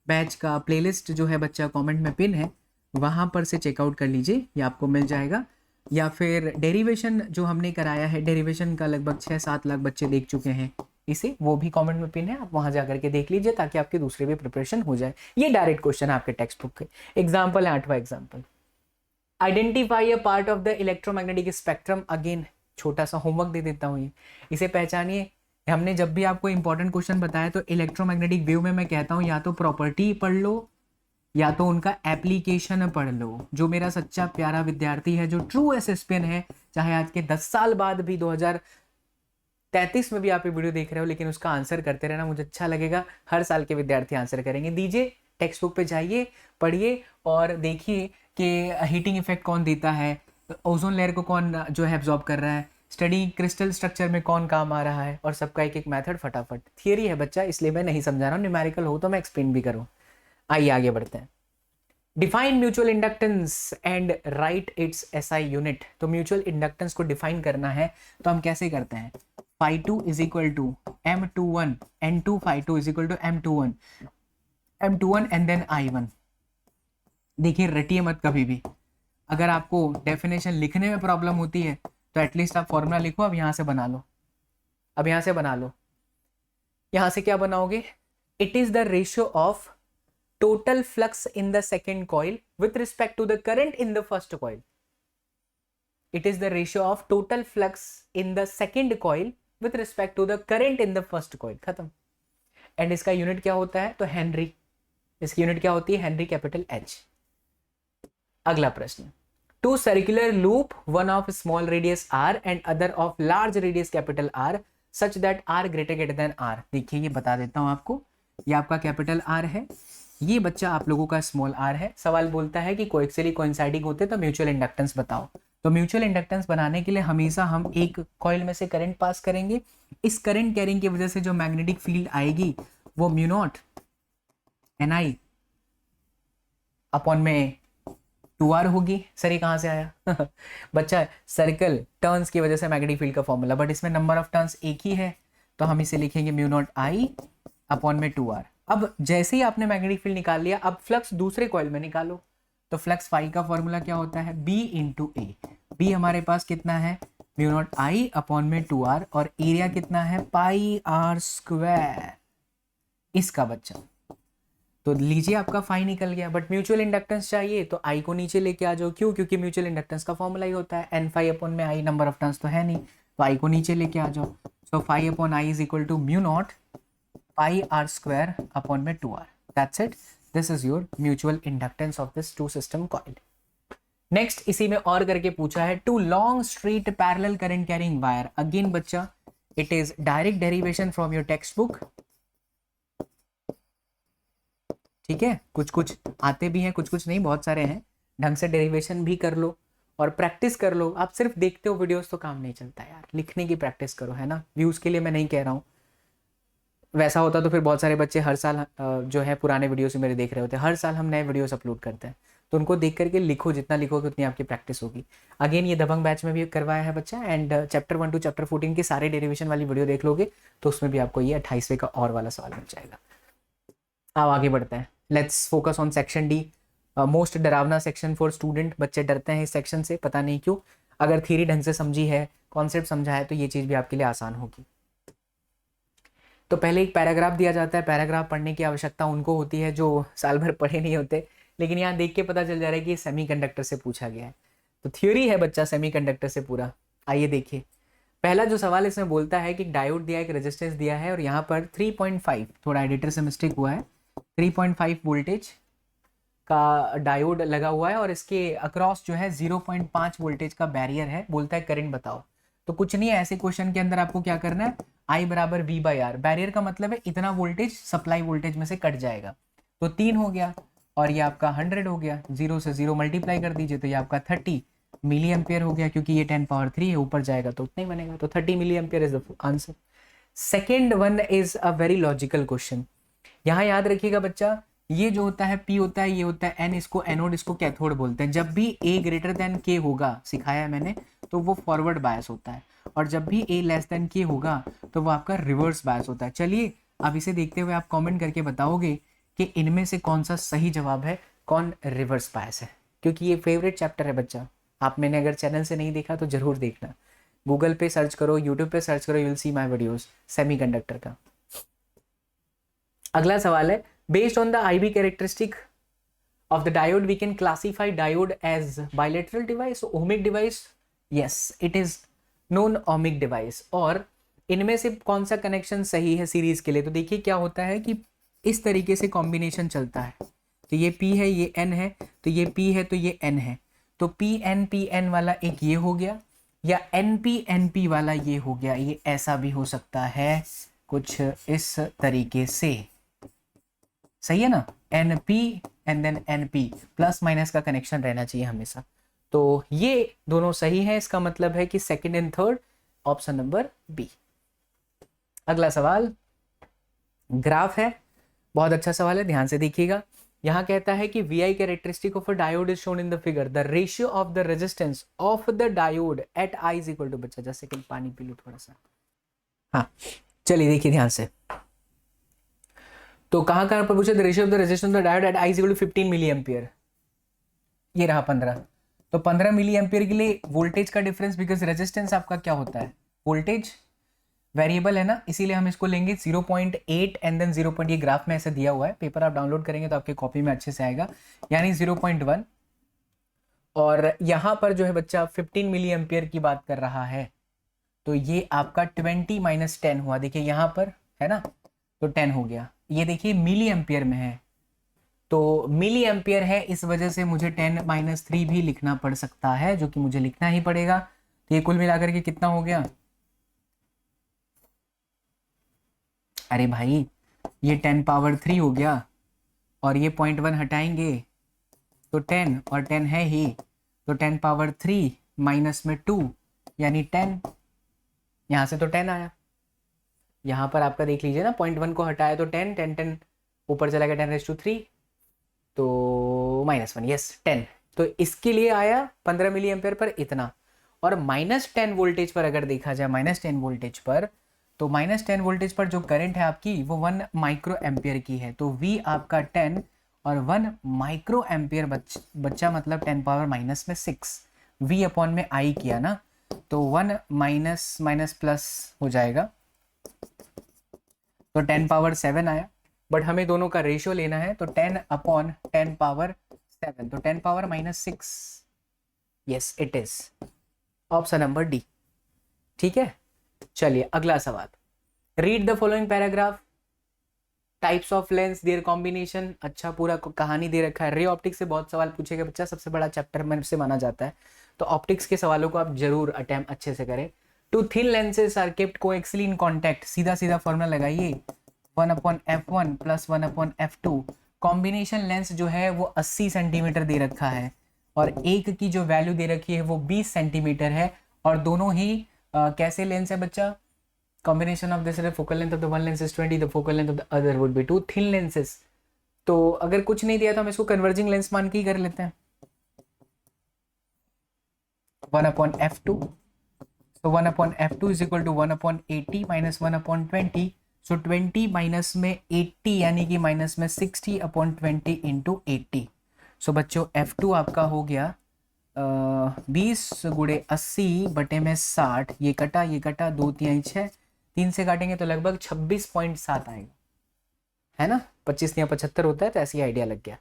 बैच का प्लेलिस्ट जो है बच्चा कमेंट में पिन है, वहाँ पर से चेकआउट कर लीजिए, ये आपको मिल जाएगा। या फिर डेरिवेशन जो हमने कराया है, डेरिवेशन का लगभग 6-7 लाख बच्चे देख चुके हैं इसे, वो भी कमेंट में पिन है, आप वहाँ जा करके देख लीजिए ताकि आपके दूसरे भी प्रिपरेशन हो जाए। ये डायरेक्ट क्वेश्चन है आपके टेक्स्ट बुक के। एग्जाम्पल है 8वां example, identify a part of the electromagnetic spectrum. Again छोटा सा होमवर्क दे देता हूँ, ये इसे पहचानिए। हमने जब भी आपको इंपॉर्टेंट क्वेश्चन बताया तो इलेक्ट्रोमैग्नेटिक वेव में मैं कहता हूँ या तो प्रॉपर्टी पढ़ लो या तो उनका एप्लीकेशन पढ़ लो। जो मेरा सच्चा प्यारा विद्यार्थी है, जो ट्रू एसएसपियन है, चाहे आज के 10 साल बाद भी 2033 में भी आप ये वीडियो देख रहे हो, लेकिन उसका आंसर करते रहना मुझे अच्छा लगेगा। हर साल के विद्यार्थी आंसर करेंगे। दीजिए टेक्स्ट बुक पे जाइए, पढ़िए और देखिए कि हीटिंग इफेक्ट कौन देता है, ओजोन लेयर को कौन जो है एब्जॉर्ब कर रहा है, स्टडी क्रिस्टल स्ट्रक्चर में कौन काम आ रहा है, और सबका एक एक मेथड फटाफट। थियरी है बच्चा, इसलिए मैं नहीं समझा रहा हूँ, न्यूमेरिकल हो तो मैं एक्सप्लेन भी करूँ। आइए आगे बढ़ते हैं। Define mutual inductance and write its SI unit. तो म्यूचुअल इंडक्टेंस को डिफाइन करना है तो हम कैसे करते हैं, phi2 is equal to M21, N2 phi2 is equal to M21 and then I1। देखिए रटिए मत कभी भी, अगर आपको डेफिनेशन लिखने में प्रॉब्लम होती है तो एटलीस्ट आप फॉर्मूला लिखो। अब यहाँ से बना लो, अब यहाँ से बना लो। यहाँ से क्या बनाओगे, it is the ratio of total flux in the second coil with respect to the current in the first coil. It is the ratio of total flux in the second coil with respect to the current in the first coil। खत्म। And इसका unit क्या होता है, तो Henry. इसकी unit क्या होती है, हेनरी कैपिटल H। अगला प्रश्न, two circular loop, one of small radius r and other of large radius capital R such that r greater than r। देखिए ये बता देता हूं आपको, ये आपका कैपिटल R है, ये बच्चा आप लोगों का स्मॉल r है। सवाल बोलता है कि कोएक्सियली कोइंसाइडिंग होते तो म्यूचुअल इंडक्टेंस बताओ। तो म्यूचुअल इंडक्टेंस बनाने के लिए हमेशा हम एक कॉइल में से करंट पास करेंगे। इस करंट कैरिंग की वजह से जो मैग्नेटिक फील्ड आएगी वो म्यू नॉट Ni अपॉन में 2r होगी। सर ये कहाँ से आया बच्चा, सर्कल टर्न्स की वजह से मैग्नेटिक फील्ड का फॉर्मूला, बट इसमें नंबर ऑफ टर्न्स एक ही है तो हम इसे लिखेंगे म्यू नॉट I अपॉन में 2r। अब जैसे ही आपने मैग्नेटिक फील्ड निकाल लिया, अब फ्लक्स दूसरे कॉइल में निकालो। तो फ्लक्स फाई का फॉर्मूला क्या होता है, B इंटू ए। बी हमारे पास कितना है, म्यू नॉट I अपॉन में 2r, और एरिया कितना है, पाई r स्क्वायर इसका बच्चा। तो लीजिए आपका फाई निकल गया। बट म्यूचुअल इंडक्टेंस चाहिए तो I को नीचे लेके आ जाओ। क्यों, क्योंकि म्यूचुअल इंडक्टेंस का फॉर्मूला ही होता है एन फाई अपॉन में I। नंबर ऑफ टर्न्स तो है नहीं तो I को नीचे लेके आ जाओ। So phi upon I is equal to mu naught pi r square upon में 2r। That's it, this is your mutual inductance of this two system coil. Next इसी में और करके पूछा है, two long straight parallel current carrying wire. Again बच्चा it is direct derivation from your textbook. ठीक है, कुछ कुछ आते भी हैं, कुछ कुछ नहीं, बहुत सारे हैं। ढंग से डेरिवेशन भी कर लो और प्रैक्टिस कर लो। आप सिर्फ देखते हो वीडियोस तो काम नहीं चलता यार, लिखने की प्रैक्टिस करो, है ना। व्यूज के लिए मैं नहीं कह रहा हूँ, वैसा होता तो फिर बहुत सारे बच्चे हर साल जो है पुराने वीडियोस मेरे देख रहे होते हैं। हर साल हम नए वीडियोस अपलोड करते हैं, तो उनको देख करके लिखो, जितना लिखोगे उतनी आपकी प्रैक्टिस होगी। अगेन ये दबंग बैच में भी करवाया है बच्चा, एंड चैप्टर 1 टू चैप्टर 14 की सारे डेरिवेशन वाली वीडियो देख लोगे तो उसमें भी आपको ये 28वें का और वाला सवाल मिल जाएगा। अब आगे बढ़ते हैं, let's focus on section D, most डरावना सेक्शन फॉर स्टूडेंट। बच्चे डरते हैं इस सेक्शन से, पता नहीं क्यों। अगर थ्योरी ढंग से समझी है, कॉन्सेप्ट समझा है, तो ये चीज़ भी आपके लिए आसान होगी। तो पहले एक पैराग्राफ दिया जाता है। पैराग्राफ पढ़ने की आवश्यकता उनको होती है जो साल भर पढ़े नहीं होते, लेकिन यहाँ देख के पता चल जा रहा है कि ये सेमीकंडक्टर से पूछा गया है। तो थ्योरी है बच्चा सेमीकंडक्टर से पूरा। आइए देखिए, पहला जो सवाल इसमें बोलता है कि डायोड दिया है, एक रेजिस्टेंस दिया है, और यहाँ पर 3.5, थोड़ा एडिटर से मिस्टेक हुआ है, 3.5 वोल्टेज का डायोड लगा हुआ है, और इसके अक्रॉस जो है 0.5 वोल्टेज का बैरियर है। बोलता है करंट बताओ। तो कुछ नहीं है, ऐसे क्वेश्चन के अंदर आपको क्या करना है, I बराबर V बाई आर, बैरियर का मतलब है इतना वोल्टेज सप्लाई वोल्टेज में से कट जाएगा, तो 3 हो गया, और ये आपका 100 हो गया, 0 से 0 मल्टीप्लाई कर दीजिए तो ये आपका 30 मिली एम्पियर हो गया, क्योंकि ये 10 पावर 3 है, ऊपर जाएगा तो उतना ही बनेगा, तो 30 milli ampere is the answer. Second one is a very logical question. यहाँ याद रखिएगा बच्चा, ये जो होता है P होता है, ये होता है N, इसको एनोड इसको कैथोड बोलते हैं। जब भी A ग्रेटर देन K होगा, सिखाया है मैंने, तो वो फॉरवर्ड बायस होता है, और जब भी A लेस देन K होगा तो वो आपका रिवर्स बायस होता है। चलिए अब इसे देखते हुए आप कमेंट करके बताओगे कि इनमें से कौन सा सही जवाब है, कौन रिवर्स बायस है, क्योंकि ये फेवरेट चैप्टर है बच्चा। आप मैंने अगर चैनल से नहीं देखा तो जरूर देखना, गूगल पे सर्च करो, यूट्यूब पे सर्च करो, you will see my videos semiconductor का। अगला सवाल है, based on the I V characteristic of the diode we can classify diode as bilateral device, ohmic device. Yes, it is non ohmic device. और इनमें से कौन सा कनेक्शन सही है सीरीज के लिए, तो देखिए क्या होता है कि इस तरीके से कॉम्बिनेशन चलता है, तो ये P है, ये N है, तो ये P है, तो ये N है, तो PN वाला एक ये हो गया, या NP वाला ये हो गया, ये ऐसा भी हो सकता है कुछ इस तरीके से, सही है ना, NP and then NP, plus minus का कनेक्शन रहना चाहिए हमेशा। तो ये दोनों सही है, इसका मतलब है कि second and third option number B. अगला सवाल ग्राफ है, बहुत अच्छा सवाल है, ध्यान से देखिएगा। यहाँ कहता है कि VI characteristic of a diode is shown in the figure, the ratio of the resistance of the diode at I is equal to, बच्चा जैसे कि पानी पी लो थोड़ा सा। हाँ चलिए देखिए ध्यान से, तो कहाँ पर पूछे, the ratio of the resistance of the diode at I is equal to 15 milli ampere, ये रहा 15, तो 15 मिली एम्पियर के लिए वोल्टेज का डिफरेंस, बिकॉज रेजिस्टेंस आपका क्या होता है, वोल्टेज वेरिएबल है ना, इसीलिए हम इसको लेंगे 0.8 एंड देन 0. ये ग्राफ में ऐसे दिया हुआ है, पेपर आप डाउनलोड करेंगे तो आपके कॉपी में अच्छे से आएगा, यानी 0.1, और यहाँ पर जो है बच्चा 15 मिली एम्पियर की बात कर रहा है, तो ये आपका 20 माइनस 10 हुआ, देखिए यहाँ पर है ना, तो 10 हो गया, ये देखिए मिली एम्पियर में है, तो मिली एम्पियर है, इस वजह से मुझे 10 माइनस 3 भी लिखना पड़ सकता है, जो कि मुझे लिखना ही पड़ेगा। तो ये कुल मिलाकर के कितना हो गया, अरे भाई ये 10 पावर 3 हो गया, और ये 0.1 हटाएंगे तो 10, और 10 है ही, तो 10 पावर 3 माइनस में 2 यानी 10, यहाँ से तो 10 आया, यहाँ पर आपका देख लीजिए ना, 0.1 को हटाया तो 10, 10 10 ऊपर चला गया 10⁻3, तो -1, यस 10, तो इसके लिए आया 15 मिली एम्पियर पर इतना। और -10 वोल्टेज पर अगर देखा जाए, -10 वोल्टेज पर, तो -10 वोल्टेज पर जो करंट है आपकी वो 1 माइक्रो एम्पियर की है, तो V आपका 10 और 1 माइक्रो एम्पियर बच्चा मतलब 10 पावर माइनस में 6, V अपॉन में I किया ना, तो 1 माइनस माइनस प्लस हो जाएगा, तो 10 पावर 7 आया, बट हमें दोनों का रेशियो लेना है, तो 10 अपॉन 10 पावर 7, तो 10 power -6, yes it is option number D. ठीक है, चलिए अगला सवाल, read the following paragraph, types of lens, there combination, अच्छा पूरा कहानी दे रखा है। रे ऑप्टिक्स से बहुत सवाल पूछेगा बच्चा, सबसे बड़ा चैप्टर में से माना जाता है, तो ऑप्टिक्स के सवालों को आप जरूर अटेम्प्ट अच्छे से करें। Two thin lenses are kept coaxially in contact, सीधा सीधा फॉर्मूला लगाइए, 1/f1 plus 1/f2, combination lens जो है वो 80 सेंटीमीटर दे रखा है, और एक की जो वैल्यू दे रखी है वो 20 सेंटीमीटर है, और दोनों ही कैसे लेंस है बच्चा, combination of this and the focal length of the one lens is 20, the focal length of the other would be 2 thin lenses। तो अगर कुछ नहीं दिया तो हम इसको कन्वर्जिंग लेंस मान के ही कर लेते हैं, 1/f2, so 1/f2 is equal to 1/80 minus 1/20, so 20 minus में 80 यानी कि माइनस में 60/20 इंटू 80, सो बच्चों f2 आपका हो गया 20 × 80 बटे में 60, ये कटा 2 3 6, 3 से काटेंगे तो लगभग 26.7 आएगा, है ना, 25 या 75 होता है, तो ऐसे ही आइडिया लग गया।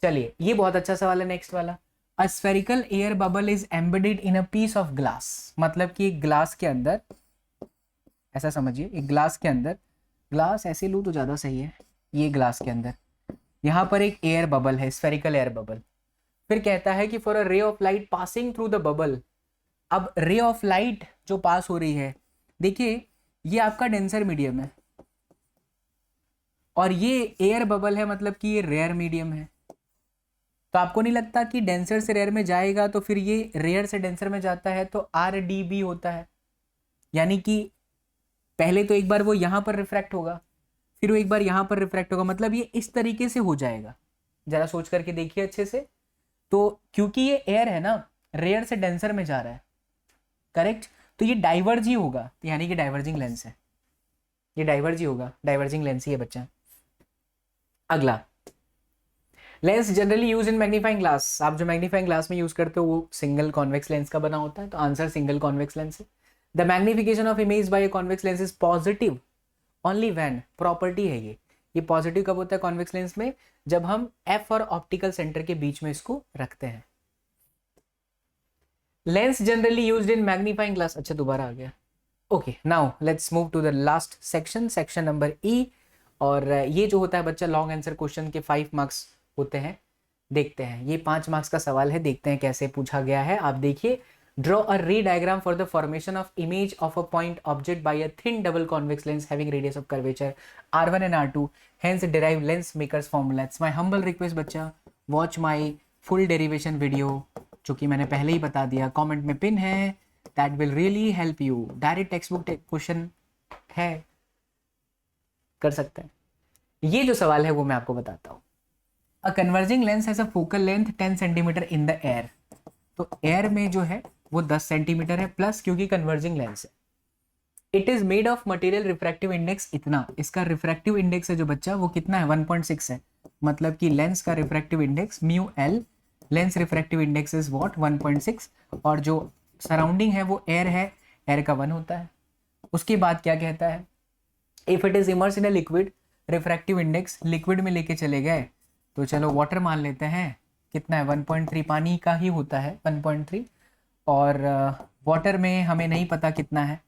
चलिए ये बहुत अच्छा सवाल है, नेक्स्ट वाला, a spherical air bubble is embedded in a piece of glass, मतलब कि एक ग्लास के अंदर, ऐसा समझिए एक ग्लास के अंदर, ग्लास ऐसे लूँ तो ज़्यादा सही है, ये ग्लास के अंदर यहाँ पर एक एयर बबल है, स्फेरिकल एयर बबल, फिर कहता है कि for a ray of light passing through the bubble, अब रे ऑफ लाइट जो पास हो रही है, देखिए ये आपका डेंसर मीडियम है और ये एयर बबल है, मतलब कि ये रेयर मीडियम है। तो आपको नहीं लगता कि डेंसर से रेयर में जाएगा तो फिर ये रेयर से डेंसर में जाता है तो RDB होता है, यानी कि पहले तो एक बार वो यहाँ पर रिफ्रैक्ट होगा, फिर वो एक बार यहाँ पर रिफ्रैक्ट होगा, मतलब ये इस तरीके से हो जाएगा। जरा सोच करके देखिए अच्छे से। तो क्योंकि ये एयर है ना, रेयर से डेंसर में जा रहा है, करेक्ट, तो ये डाइवर्ज ही होगा, यानी कि डाइवर्जिंग लेंस है, ये डाइवर्ज ही होगा, डाइवर्जिंग लेंस ही है बच्चा। अगला, lens generally use in magnifying glass. आप जो मैग्नीफाइंग ग्लास में यूज करते हो वो सिंगल कॉन्वेक्स लेंस का बना होता है, तो आंसर सिंगल कॉन्वेक्स लेंस है। The magnification of image by a convex lens is positive only when, property है ये पॉजिटिव कब होता है कॉन्वेक्स लेंस में, जब हम एफ और ऑप्टिकल सेंटर के बीच में इसको रखते हैं। Lens generally used in magnifying glass, अच्छा दोबारा आ गया। Okay, now let's move to the last section, section number E. और ये जो होता है बच्चा लॉन्ग आंसर क्वेश्चन के 5 मार्क्स होते हैं। देखते हैं, ये 5 मार्क्स का सवाल है, देखते हैं कैसे पूछा गया है। आप देखिए, draw a ray diagram for the formation of image of a point object by a thin double convex lens having radius of curvature R1 and R2, hence derive lens makers formula. It's my humble request बच्चा, watch my full derivation video, जो कि मैंने पहले ही बता दिया, comment में pin है, that will really help you. Direct text book question है, कर सकते हैं। ये जो सवाल है वो मैं आपको बताता हूँ। A converging lens has a focal length 10 centimetre in the air, तो एयर में जो है वो 10 सेंटीमीटर है प्लस, क्योंकि कन्वर्जिंग लेंस है। It is made of material refractive index इतना, इसका रिफ्रैक्टिव इंडेक्स है जो बच्चा वो कितना है 1.6 है, मतलब कि लेंस का refractive index mu L, lens refractive index is what 1.6, और जो सराउंडिंग है वो एयर है, एयर का 1 होता है। उसके बाद क्या कहता है, if it is immerse in a liquid, refractive index liquid में लेके चले गए, तो चलो वाटर मान लेते हैं, कितना है 1.3, पानी का ही होता है 1.3, और वाटर में हमें नहीं पता कितना है,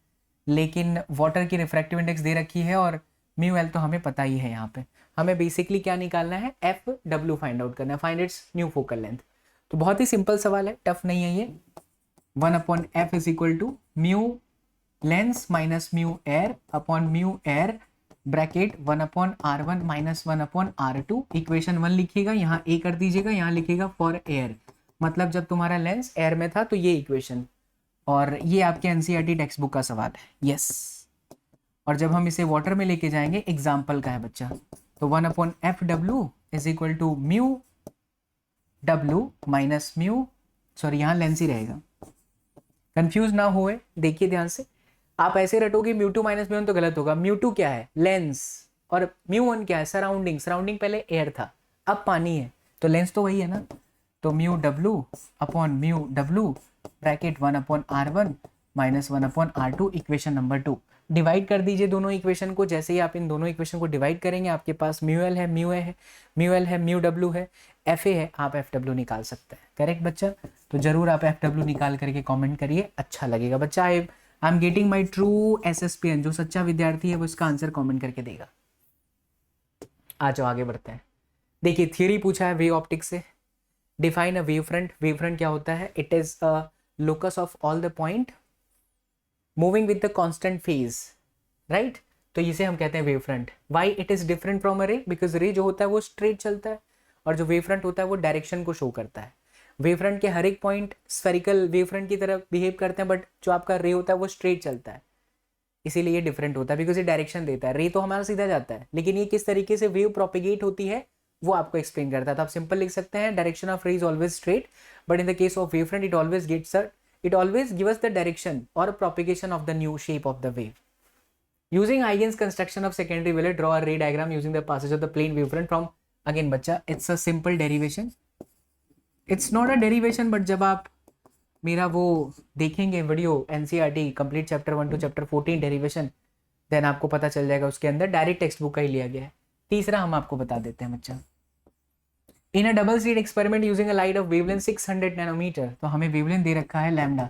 लेकिन वाटर की रिफ्रैक्टिव इंडेक्स दे रखी है और म्यू एल तो हमें पता ही है। यहाँ पे हमें बेसिकली क्या निकालना है, एफ डब्ल्यू फाइंड आउट करना है, find its new focal length. तो बहुत ही सिंपल सवाल है, टफ नहीं है ये। 1/f is equal to mu lens minus mu air upon mu air, bracket 1/r1 minus 1/r2, equation 1 लिखिएगा, यहाँ ए कर दीजिएगा, यहाँ लिखिएगा फॉर एयर, मतलब जब तुम्हारा लेंस एयर में था तो ये इक्वेशन, और ये आपके एनसीईआरटी टेक्स्ट बुक का सवाल है, यस। और जब हम इसे वाटर में लेके जाएंगे, एग्जाम्पल का है बच्चा, तो 1/f(w) is equal to mu डब्ल्यू माइनस म्यू, सॉरी यहाँ लेंस ही रहेगा, कंफ्यूज ना हुए, देखिए ध्यान से। आप ऐसे रटोगे म्यू2 माइनस म्यू1 तो गलत होगा। म्यू2 क्या है, लेंस, और म्यू1 क्या है, सराउंडिंग, सराउंडिंग पहले एयर था, अब पानी है, तो लेंस तो वही है ना। तो mu W upon mu W, bracket 1/r1 minus 1/r2, equation number 2। Divide कर दीजिए दोनों इक्वेशन को, जैसे ही आप इन दोनों इक्वेशन को डिवाइड करेंगे, आपके पास म्यू एल है, म्यू ए है, म्यू एल है, म्यू डब्ल्यू है, एफ ए है, आप एफ डब्ल्यू निकाल सकते हैं, करेक्ट बच्चा। तो जरूर आप एफ डब्ल्यू निकाल करके कॉमेंट करिए, अच्छा लगेगा बच्चा। I am getting my true SSPN, जो सच्चा विद्यार्थी है वो इसका आंसर कॉमेंट करके देगा। आ जाओ आगे बढ़ते हैं। देखिए थियरी पूछा है वेव ऑप्टिक्स से, define a wave front. Wave front क्या होता है, it is a locus of all the point moving with the constant phase, right. तो इसे हम कहते हैं wave front. Why it is different from a रे, बिकॉज रे जो होता है वो स्ट्रेट चलता है, और जो वेव फ्रंट होता है वो डायरेक्शन को शो करता है। वेव फ्रंट के हर एक पॉइंट स्फेरिकल वेव फ्रंट की तरह बिहेव करते हैं, बट जो आपका रे होता है वो स्ट्रेट चलता है, इसीलिए ये डिफरेंट होता है, बिकॉज ये डायरेक्शन देता है। रे तो हमारा सीधा जाता है, लेकिन ये किस तरीके से वेव प्रोपिगेट होती है वो आपको एक्सप्लेन करता है। तो आप सिंपल लिख सकते हैं, direction of ray is always straight, but in the case of wave front it always give us the direction और propagation of the new shape of the wave. Using Huygens construction of secondary wave, draw a ray diagram using the passage of the plane wavefront from, again बच्चा it's a simple derivation, it's not a derivation, but जब आप मेरा वो देखेंगे video NCERT complete chapter 1 to chapter 14 derivation, then आपको पता चल जाएगा, उसके अंदर डायरेक्ट टेक्स्ट बुक का ही लिया गया है। तीसरा हम आपको बता देते हैं बच्चा, in a double slit experiment using a light of wavelength 600 nanometer, तो हमें वेवलेंथ दे रखा है लैम्डा,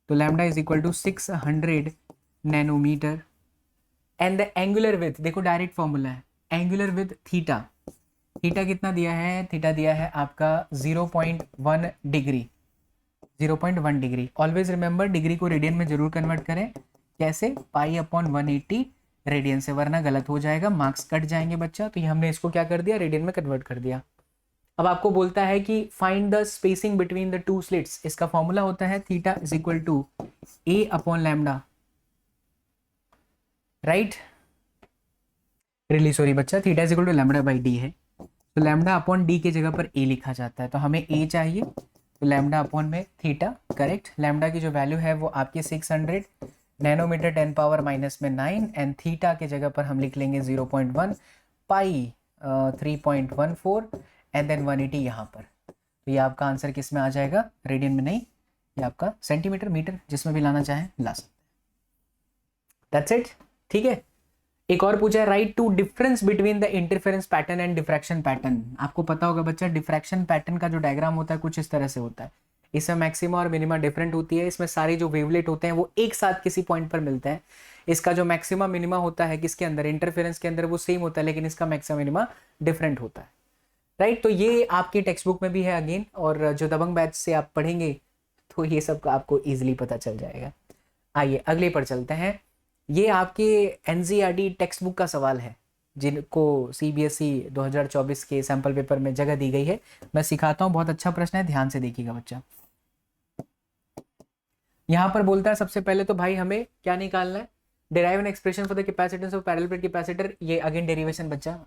तो lambda is equal to 600 nanometer, and the angular width, देखो डायरेक्ट फॉर्मूला है, एंगुलर विथ थीटा, थीटा कितना दिया है, थीटा दिया है आपका 0.1 degree, 0.1 degree. Always remember degree को रेडियन में जरूर कन्वर्ट करें। कैसे? पाई अपॉन 180 रेडियन से, वरना गलत हो जाएगा, मार्क्स कट जाएंगे बच्चा। तो ये हमने इसको क्या कर दिया, रेडियन में कन्वर्ट कर दिया। अब आपको बोलता है कि find the spacing between the two slits. इसका फॉर्मूला होता है theta is equal to a upon lambda, right? Really sorry बच्चा, theta is equal to lambda by d है, तो लैम्डा अपॉन डी की जगह पर ए लिखा जाता है, तो हमें ए चाहिए, तो लैम्डा अपॉन में थीटा, करेक्ट। लैम्डा की जो वैल्यू है वो आपकी 600 नैनोमीटर 10 पावर माइनस में 9, एंड थीटा की जगह पर हम लिख लेंगे 0.1 पाई 3.14 एंड देन 180 यहाँ पर। तो ये आपका आंसर किस में आ जाएगा, रेडियन में नहीं, ये आपका सेंटीमीटर, मीटर, जिसमें भी लाना चाहें ला सकते हैं। दैट्स इट, ठीक है। एक और पूछा है, write two difference between the interference pattern and diffraction pattern. आपको पता होगा बच्चा, डिफ्रैक्शन पैटर्न का जो डायग्राम होता है कुछ इस तरह से होता है। इसमें मैक्सिमा और मिनिमा डिफरेंट होती है, इसमें सारे जो वेवलेट होते हैं वो एक साथ किसी पॉइंट पर मिलते हैं। इसका जो मैक्सिमा मिनिमा होता है किसके अंदर, इंटरफेरेंस के अंदर, वो सेम होता है, लेकिन इसका मैक्सिमा मिनिमा डिफरेंट होता है, राइट। तो ये आपकी टेक्स्ट बुक में भी है अगेन, और जो दबंग बैच से आप पढ़ेंगे तो ये सब आपको ईजिली पता चल जाएगा। आइए अगले पर चलते हैं। ये आपके एनसीईआरटी टेक्स्ट बुक का सवाल है, जिनको सीबीएसई 2024 के सैंपल पेपर में जगह दी गई है। मैं सिखाता हूँ, बहुत अच्छा प्रश्न है, ध्यान से देखिएगा बच्चा। यहाँ पर बोलता है सबसे पहले तो भाई हमें क्या निकालना है, derive an expression for the capacitance of parallel plate capacitor. ये अगेन डेरिवेशन बच्चा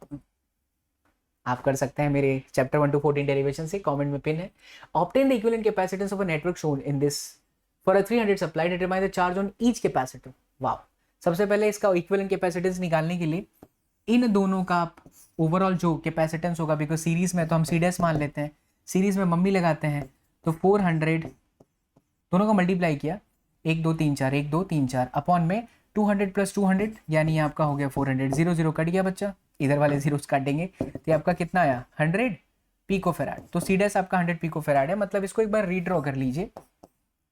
आप कर सकते हैं मेरे चैप्टर 1 to 14 डेरिवेशन से, कमेंट में पिन है। Obtain the equivalent capacitance of a network shown in this for a 300 supply, determine the charge on each capacitor. वाह, सबसे पहले इसका इक्विवेलेंट कैपेसिटेंस निकालने के लिए इन दोनों का ओवरऑल जो कैपेसिटेंस होगा, बिकॉज सीरीज में तो हम सी डैश मान लेते हैं, सीरीज में मम्मी लगाते हैं, तो 400 दोनों का मल्टीप्लाई किया, 1 2 3 4 1 2 3 4 अपॉन में 200 प्लस 200, यानी आपका हो गया 400। 0 0 कट गया बच्चा, इधर वाले जीरोस काटेंगे, तो आपका कितना आया 100 पिको फेराड। तो सी डैश आपका 100 पिको फेराड है, मतलब इसको एक बार रीड्रॉ कर लीजिए।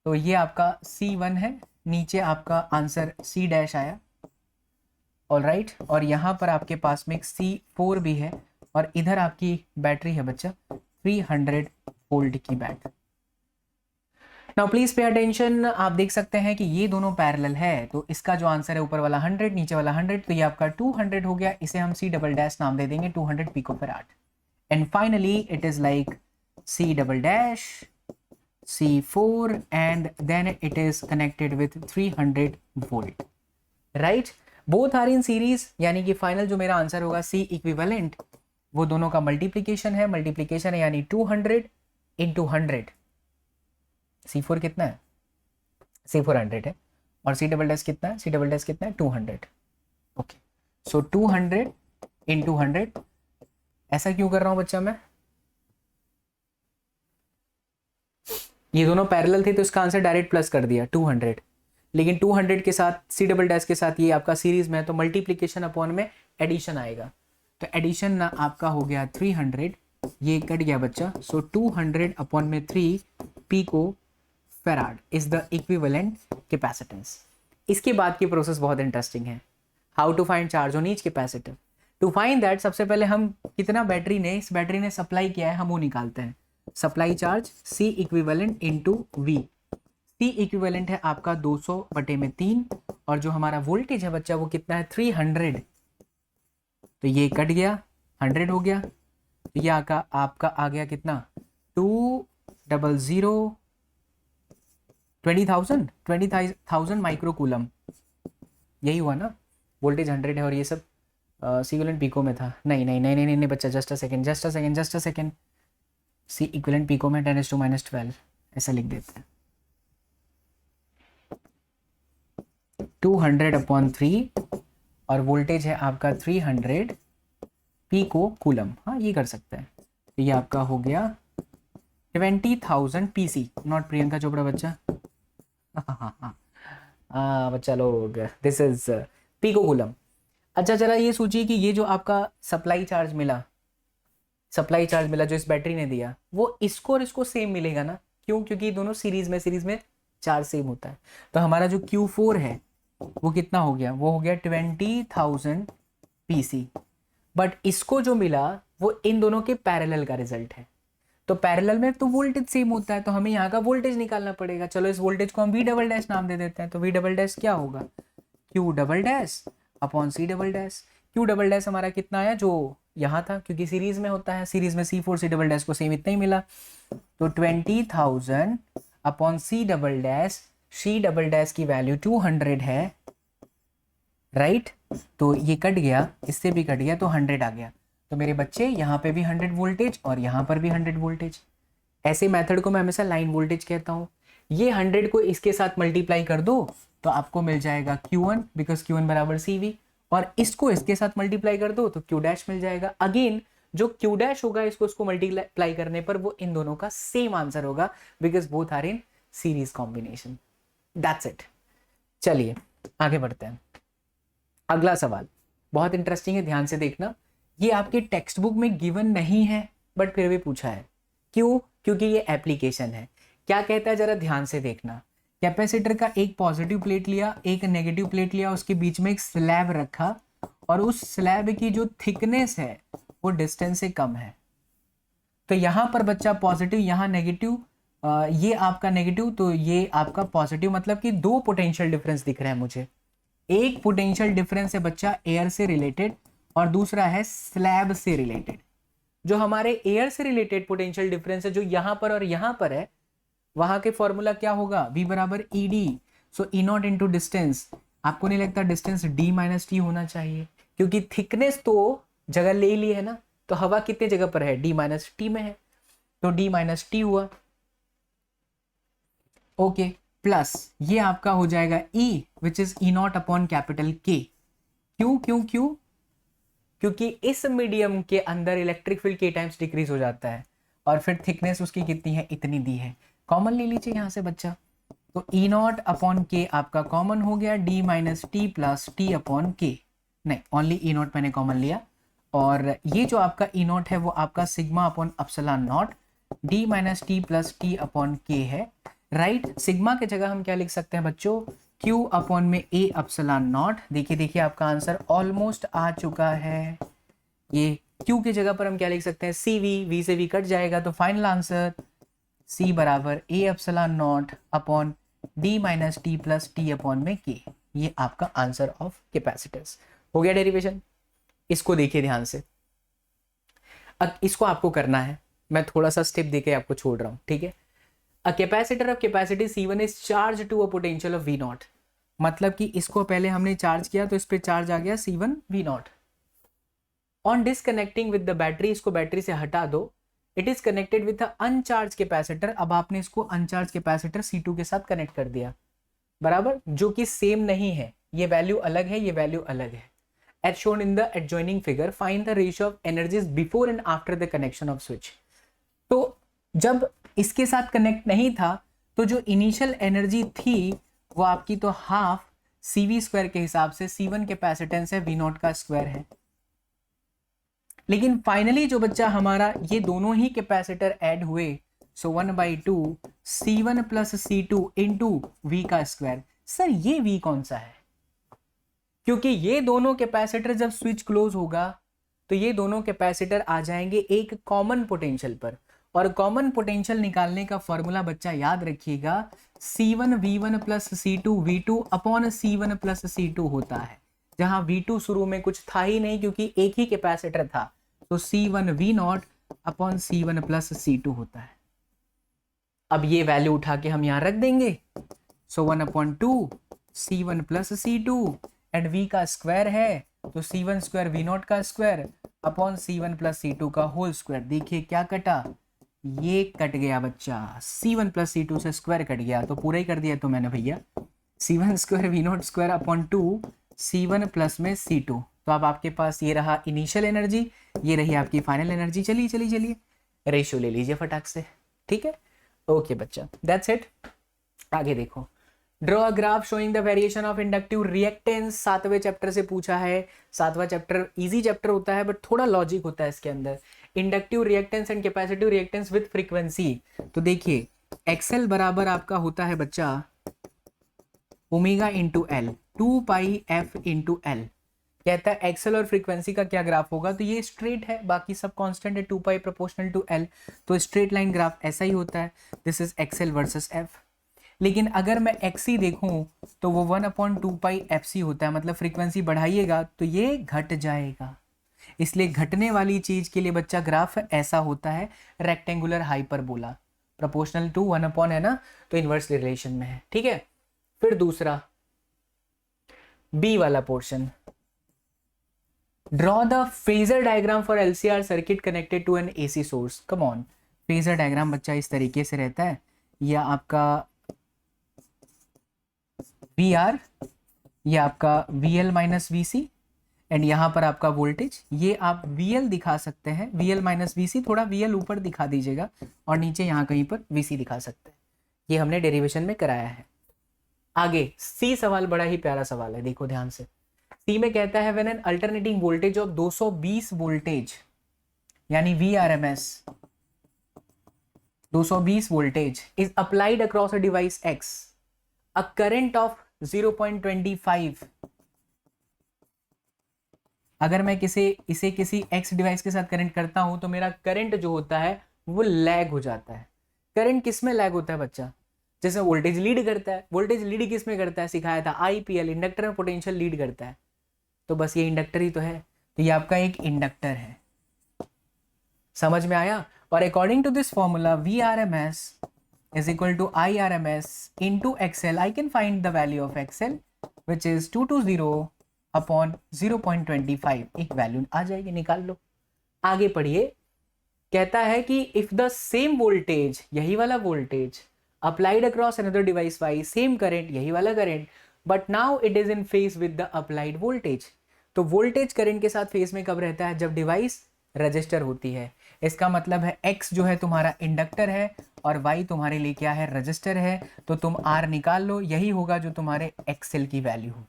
तो ये आपका C1 है, नीचे आपका आंसर C डैश आया, ऑल राइट। और यहाँ पर आपके पास में एक C4 भी है, और इधर आपकी बैटरी है बच्चा 300 वोल्ट की battery. Now please pay attention, आप देख सकते हैं कि ये दोनों पैरेलल है, तो इसका जो आंसर है ऊपर वाला 100 नीचे वाला 100, तो ये आपका 200 हो गया, इसे हम C डबल डैश नाम दे देंगे, 200 pico farad. And finally it is like C double dash C4 and then it is connected with 300 volt, right? Both are in series, यानी कि फाइनल जो मेरा आंसर होगा C इक्विवेलेंट, वो दोनों का मल्टीप्लीकेशन है, यानी 200 into 100। C4 कितना है, C4 100 है, और C डबल डैश कितना है, C डबल डैश कितना है 200। ओके, सो 200 into 100। ऐसा क्यों कर रहा हूं बच्चा मैं, ये दोनों पैरेलल थे तो इसका आंसर डायरेक्ट प्लस कर दिया 200, लेकिन 200 के साथ C डबल डैश के साथ ये आपका सीरीज में है, तो मल्टीप्लीकेशन अपॉन में एडिशन आएगा, तो एडिशन ना आपका हो गया 300, ये कट गया बच्चा, सो 200 अपॉन में 3 pico farad is the equivalent capacitance. इसके बाद की प्रोसेस बहुत इंटरेस्टिंग है, how to find charge on each capacitor. To find that सबसे पहले हम कितना इस बैटरी ने सप्लाई किया है हम वो निकालते हैं, supply charge C equivalent into V। C equivalent है आपका 200/3, और जो हमारा वोल्टेज है बच्चा वो कितना है 300, तो ये कट गया 100 हो गया, तो ये आपका आ गया कितना 20,000 माइक्रोकूलम, यही हुआ ना, वोल्टेज 100 है और ये सब C इक्विवेलेंट पिको में था, नहीं बच्चा, just a second, C equivalent pico में 10⁻⁻12 ऐसा लिख देते हैं, 200/3 और वोल्टेज है आपका 300 पिको कूलम। हाँ ये कर सकते हैं, तो ये आपका हो गया 20,000 PC, नॉट प्रियंका चोपड़ा बच्चा। बच्चा लोग, दिस इज पिको कूलम। अच्छा चला ये सोचिए कि ये जो आपका सप्लाई चार्ज मिला जो इस बैटरी ने दिया, वो इसको और इसको सेम मिलेगा ना, क्यों, क्योंकि दोनों सीरीज में चार्ज सेम होता है। तो हमारा जो Q4 है वो कितना हो गया, वो हो गया 20,000 PC, बट इसको जो मिला वो इन दोनों के पैरेलल का रिजल्ट है, तो पैरेलल में तो वोल्टेज सेम होता है, तो हमें यहाँ का वोल्टेज निकालना पड़ेगा। चलो इस वोल्टेज को हम वी डबल डैश नाम दे देते हैं। तो वी डबल डैश क्या होगा, Q double dash upon C double dash. Q double dash हमारा कितना आया, जो यहाँ था, क्योंकि सीरीज में होता है, सीरीज में C4 सी डबल डैश को सेम इतना ही मिला। तो 20,000 upon C double dash, C double dash की वैल्यू 200 है, राइट। तो ये कट गया, इससे भी कट गया, तो 100 आ गया। तो मेरे बच्चे यहाँ पे भी 100 वोल्टेज और यहाँ पर भी 100 वोल्टेज। ऐसे मेथड को मैं हमेशा लाइन वोल्टेज कहता हूँ। ये 100 को इसके साथ मल्टीप्लाई कर दो तो आपको मिल जाएगा Q1, बिकॉज Q1 बराबर CV, और इसको इसके साथ मल्टीप्लाई कर दो तो Q डैश मिल जाएगा। अगेन जो Q डैश होगा इसको मल्टीप्लाई करने पर वो इन दोनों का सेम आंसर होगा, because both are in series combination. That's it. चलिए आगे बढ़ते हैं। अगला सवाल बहुत इंटरेस्टिंग है, ध्यान से देखना। ये आपके टेक्स्ट बुक में गिवन नहीं है बट फिर भी पूछा है। क्यों? क्योंकि ये एप्लीकेशन है। क्या कहता है जरा ध्यान से देखना। कैपेसिटर का एक पॉजिटिव प्लेट लिया, एक नेगेटिव प्लेट लिया, उसके बीच में एक स्लैब रखा और उस स्लैब की जो थिकनेस है वो डिस्टेंस से कम है। तो यहां पर बच्चा पॉजिटिव, यहाँ नेगेटिव, ये आपका नेगेटिव, तो ये आपका पॉजिटिव, मतलब कि दो पोटेंशियल डिफरेंस दिख रहे हैं मुझे। एक पोटेंशियल डिफरेंस है बच्चा एयर से रिलेटेड और दूसरा है स्लैब से रिलेटेड। जो हमारे एयर से रिलेटेड पोटेंशियल डिफरेंस है जो यहां पर और यहां पर है, वहां के फॉर्मूला क्या होगा, V बराबर ED। So E not into distance. आपको नहीं लगता डिस्टेंस D माइनस टी होना चाहिए, क्योंकि थिकनेस तो जगह ले ली है ना, तो हवा कितने जगह पर है, D माइनस टी में है, तो D माइनस टी हुआ। ओके, प्लस ये आपका हो जाएगा E which is E not upon capital K। क्यों क्यों क्यों? क्योंकि इस मीडियम के अंदर electric field K times decrease हो जाता है और फिर थिकनेस उसकी कितनी है, इतनी दी है। कॉमन ले लीजिए यहाँ से बच्चा, तो E नॉट अपॉन K आपका कॉमन हो गया, D minus t plus t upon K। नहीं, ओनली E नॉट मैंने कॉमन लिया, और ये जो आपका E नॉट है वो आपका sigma upon epsilon naught D minus t plus t upon K है, राइट। सिग्मा के जगह हम क्या लिख सकते हैं बच्चों, Q अपॉन में A अपसिलॉन नॉट। देखिए देखिए आपका आंसर ऑलमोस्ट आ चुका है। ये Q की जगह पर हम क्या लिख सकते हैं, CV, V से V कट जाएगा, तो फाइनल आंसर C बराबर A epsilon naught upon D minus t plus t upon में K। ये आपका आंसर ऑफ कैपेसिटेंस हो गया डेरिवेशन। इसको देखिए ध्यान से, अब इसको आपको करना है, मैं थोड़ा सा स्टेप देके आपको छोड़ रहा हूं, ठीक है। A capacitor of capacity C1 is charged to a potential of V naught। मतलब कि इसको पहले हमने चार्ज किया तो इस पे चार्ज आ गया C1 V naught। On disconnecting with the battery, इसको बैटरी से हटा दो, it is connected with a uncharged capacitor। अब आपने इसको अनचार्ज कैपेसिटर C2 के साथ कनेक्ट कर दिया, बराबर, जो कि सेम नहीं है, ये वैल्यू अलग है, ये वैल्यू अलग है। As shown in the adjoining figure, find the ratio of energies before and after the connection of switch। तो जब इसके साथ कनेक्ट नहीं था तो जो इनिशियल एनर्जी थी वो आपकी तो हाफ CV स्क्वायर के हिसाब से C1 कैपेसिटेंस है, V नॉट का स्क्वायर है। लेकिन फाइनली जो बच्चा हमारा ये दोनों ही कैपेसिटर ऐड हुए, सो 1/2 C1 plus C2 into V का स्क्वायर। सर ये V कौन सा है? क्योंकि ये दोनों कैपेसिटर जब स्विच क्लोज होगा तो ये दोनों कैपेसिटर आ जाएंगे एक कॉमन पोटेंशियल पर, और कॉमन पोटेंशियल निकालने का फॉर्मूला बच्चा याद रखिएगा, C1 V1 plus C2 V2 upon C1 plus C2 होता है, जहां V2 शुरू में कुछ था ही नहीं क्योंकि एक ही कैपेसिटर था, तो C1 V not upon C1 plus C2 होता है। अब ये वैल्यू उठा के हम यहां रख देंगे, सो 1/2 C1 plus C2 and V का स्क्वायर है तो C1 स्क्वायर V नॉट का square upon C1 plus C2 का होल स्क्वायर। देखिए क्या कटा, ये कट गया बच्चा, C1 प्लस C2 से स्क्वायर कट गया, तो पूरा ही कर दिया तो मैंने भैया, C1 square V not square upon 2 C1 plus में C2। तो अब आपके पास ये रहा इनिशियल एनर्जी, ये रही आपकी फाइनल एनर्जी। चलिए चलिए चलिए रेशियो ले लीजिए फटाक से, ठीक है। ओके बच्चा, दैट्स इट। आगे देखो, draw a graph showing the variation of inductive reactance. 7वें चैप्टर से पूछा है। 7वां चैप्टर इजी चैप्टर होता है बट थोड़ा लॉजिक होता है इसके अंदर। Inductive reactance and capacitive reactance with frequency. तो देखिए एक्सएल बराबर आपका होता है बच्चा ओमेगा इंटू एल, 2 पाई एफ इंटू एल। कहता है एक्सेल और फ्रीक्वेंसी का क्या ग्राफ होगा, तो ये स्ट्रेट है, बाकी सब कांस्टेंट है, 2 पाई प्रोपोर्शनल टू एल, तो स्ट्रेट लाइन ग्राफ ऐसा ही होता है। This is X L versus f. लेकिन अगर मैं एक्सी देखूं तो वो 1/2 पाई FC होता है, मतलब फ्रीक्वेंसी बढ़ाइएगा तो ये घट जाएगा, इसलिए घटने वाली चीज के लिए बच्चा ग्राफ ऐसा होता है, रेक्टेंगुलर हाइपरबोला, प्रोपोर्शनल टू 1 है ना, तो इनवर्स रिलेशन में है। ठीक है, फिर दूसरा बी वाला portion, draw the phasor diagram for LCR circuit connected to an AC source. Come on, phasor diagram बच्चा इस तरीके से रहता है, या आपका VR, ये आपका VL माइनस VC, एंड यहाँ पर आपका वोल्टेज, ये आप VL दिखा सकते हैं, VL माइनस VC, थोड़ा VL ऊपर दिखा दीजिएगा, और नीचे यहाँ कहीं पर VC दिखा सकते हैं। ये हमने डेरिवेशन में कराया है। आगे सी सवाल बड़ा ही प्यारा सवाल है, देखो ध्यान से। सी में कहता है when an alternating voltage of 220 voltage, यानी VRMS 220 voltage is applied across a device X, a current of 0.25, अगर मैं इसे किसी X डिवाइस के साथ करंट करता हूं तो मेरा करंट जो होता है वो लैग हो जाता है। करंट किस में लैग होता है बच्चा? जैसे वोल्टेज लीड करता है, वोल्टेज लीड किस में करता है, सिखाया था IPL, इंडक्टर में पोटेंशियल लीड करता है, तो बस ये इंडक्टर ही तो है, तो ये आपका एक इंडक्टर है। समझ में आया? और according to this formula VRMS is equal to IRMS into XL, I can find the value of XL which is 220 upon 0.25, एक वैल्यू आ जाएगी, निकाल लो। आगे पढ़िए, कहता है कि if the same voltage, यही वाला voltage applied across another device Y, same current, यही वाला current, but now it is in phase with the applied voltage, तो वोल्टेज करंट के साथ फेज में कब रहता है? जब डिवाइस रजिस्टर होती है। इसका मतलब है X जो है तुम्हारा इंडक्टर है और Y तुम्हारे लिए क्या है? रजिस्टर है, तो तुम R निकाल लो, यही होगा जो तुम्हारे XL की वैल्यू हो।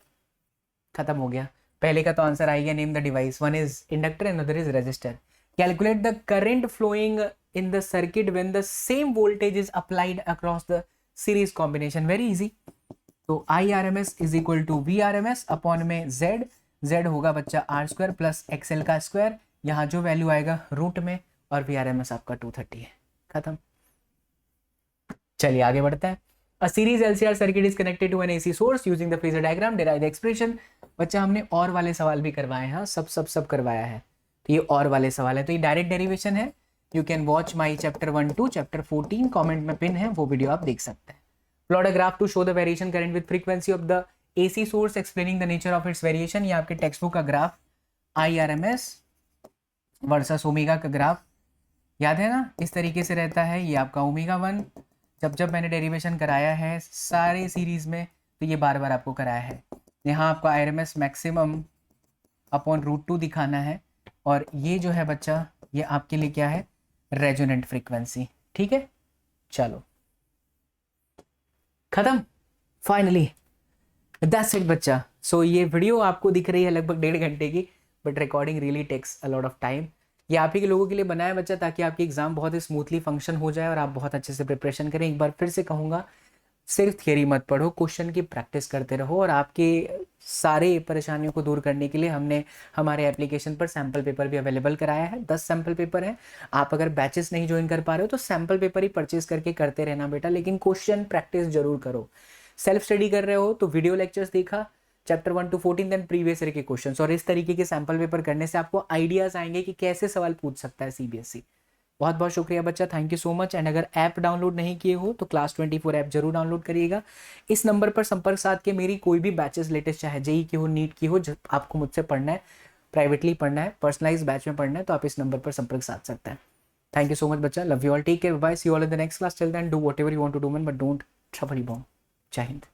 खत्म हो गया, पहले का तो आंसर आ गया, name the device, one is inductor and other is resistor. Calculate the current flowing in the circuit when the same voltage is applied across the series combination. Very easy, तो IRMS is equal to VRMS upon में Z होगा बच्चा R² plus XL का square, यहाँ जो value आएगा root में, और VRMS आपका 230 है। खत्म। चलिए आगे बढ़ता है। A series LCR circuit is connected to an AC source using the phasor diagram, derive the expression। बच्चा हमने और वाले सवाल भी करवाए हैं, सब करवाया है, तो ये और वाले सवाल है, तो ये डायरेक्ट डेरिवेशन है। You can watch my chapter 1 to chapter 14, comment में पिन है, वो वीडियो आप देख सकते हैं। Plot a graph to show the variation current with frequency of the AC source explaining the nature of its variation. ये आपके टेक्स्ट बुक का ग्राफ, IRMS वर्सेस ओमेगा का ग्राफ, याद है ना, इस तरीके से रहता है। ये आपका ω1, जब मैंने डेरिवेशन कराया है सारे सीरीज में, तो ये बार बार आपको कराया है। यहाँ आपका IRMS मैक्सिमम अपॉन √2 दिखाना है, और ये जो है बच्चा, ये आपके लिए क्या है? Resonant frequency. ठीक है, चलो खत्म, फाइनली दैट्स इट बच्चा। सो ये वीडियो आपको दिख रही है लगभग 1.5 घंटे की, but recording really takes a lot of time. ये आप ही के लोगों के लिए बनाया बच्चा, ताकि आपकी एग्जाम बहुत ही स्मूथली फंक्शन हो जाए और आप बहुत अच्छे से प्रिपरेशन करें। एक बार फिर से कहूँगा, सिर्फ थियरी मत पढ़ो, क्वेश्चन की प्रैक्टिस करते रहो। और आपके सारे परेशानियों को दूर करने के लिए हमने हमारे एप्लीकेशन पर सैम्पल पेपर भी अवेलेबल कराया है। 10 सैम्पल पेपर है। आप अगर बैचेस नहीं ज्वाइन कर पा रहे हो तो सैम्पल पेपर ही परचेज करके करते रहना बेटा, लेकिन क्वेश्चन प्रैक्टिस जरूर करो। सेल्फ स्टडी कर रहे हो तो वीडियो लेक्चर्स देखा, chapter 1 to 14, then previous year के क्वेश्चंस, और इस तरीके के सैम्पल पेपर करने से आपको आइडियाज आएंगे कि कैसे सवाल पूछ सकता है CBSE। बहुत बहुत शुक्रिया बच्चा, thank you so much. And अगर ऐप डाउनलोड नहीं किए हो तो क्लास 24 ऐप जरूर डाउनलोड करिएगा। इस नंबर पर संपर्क साध के मेरी कोई भी बैचेस लेटेस्ट, चाहे JEE की हो, नीट की हो, जब आपको मुझसे पढ़ना है, प्राइवेटली पढ़ना है, पर्सनलाइज बैच में पढ़ना है, तो आप इस नंबर पर संपर्क साध सकते हैं। थैंक यू सो मच बच्चा, love you all, take care, bye, see you all in the next class, till then do whatever you want to do man, but don't trouble you bomb. जय हिंद।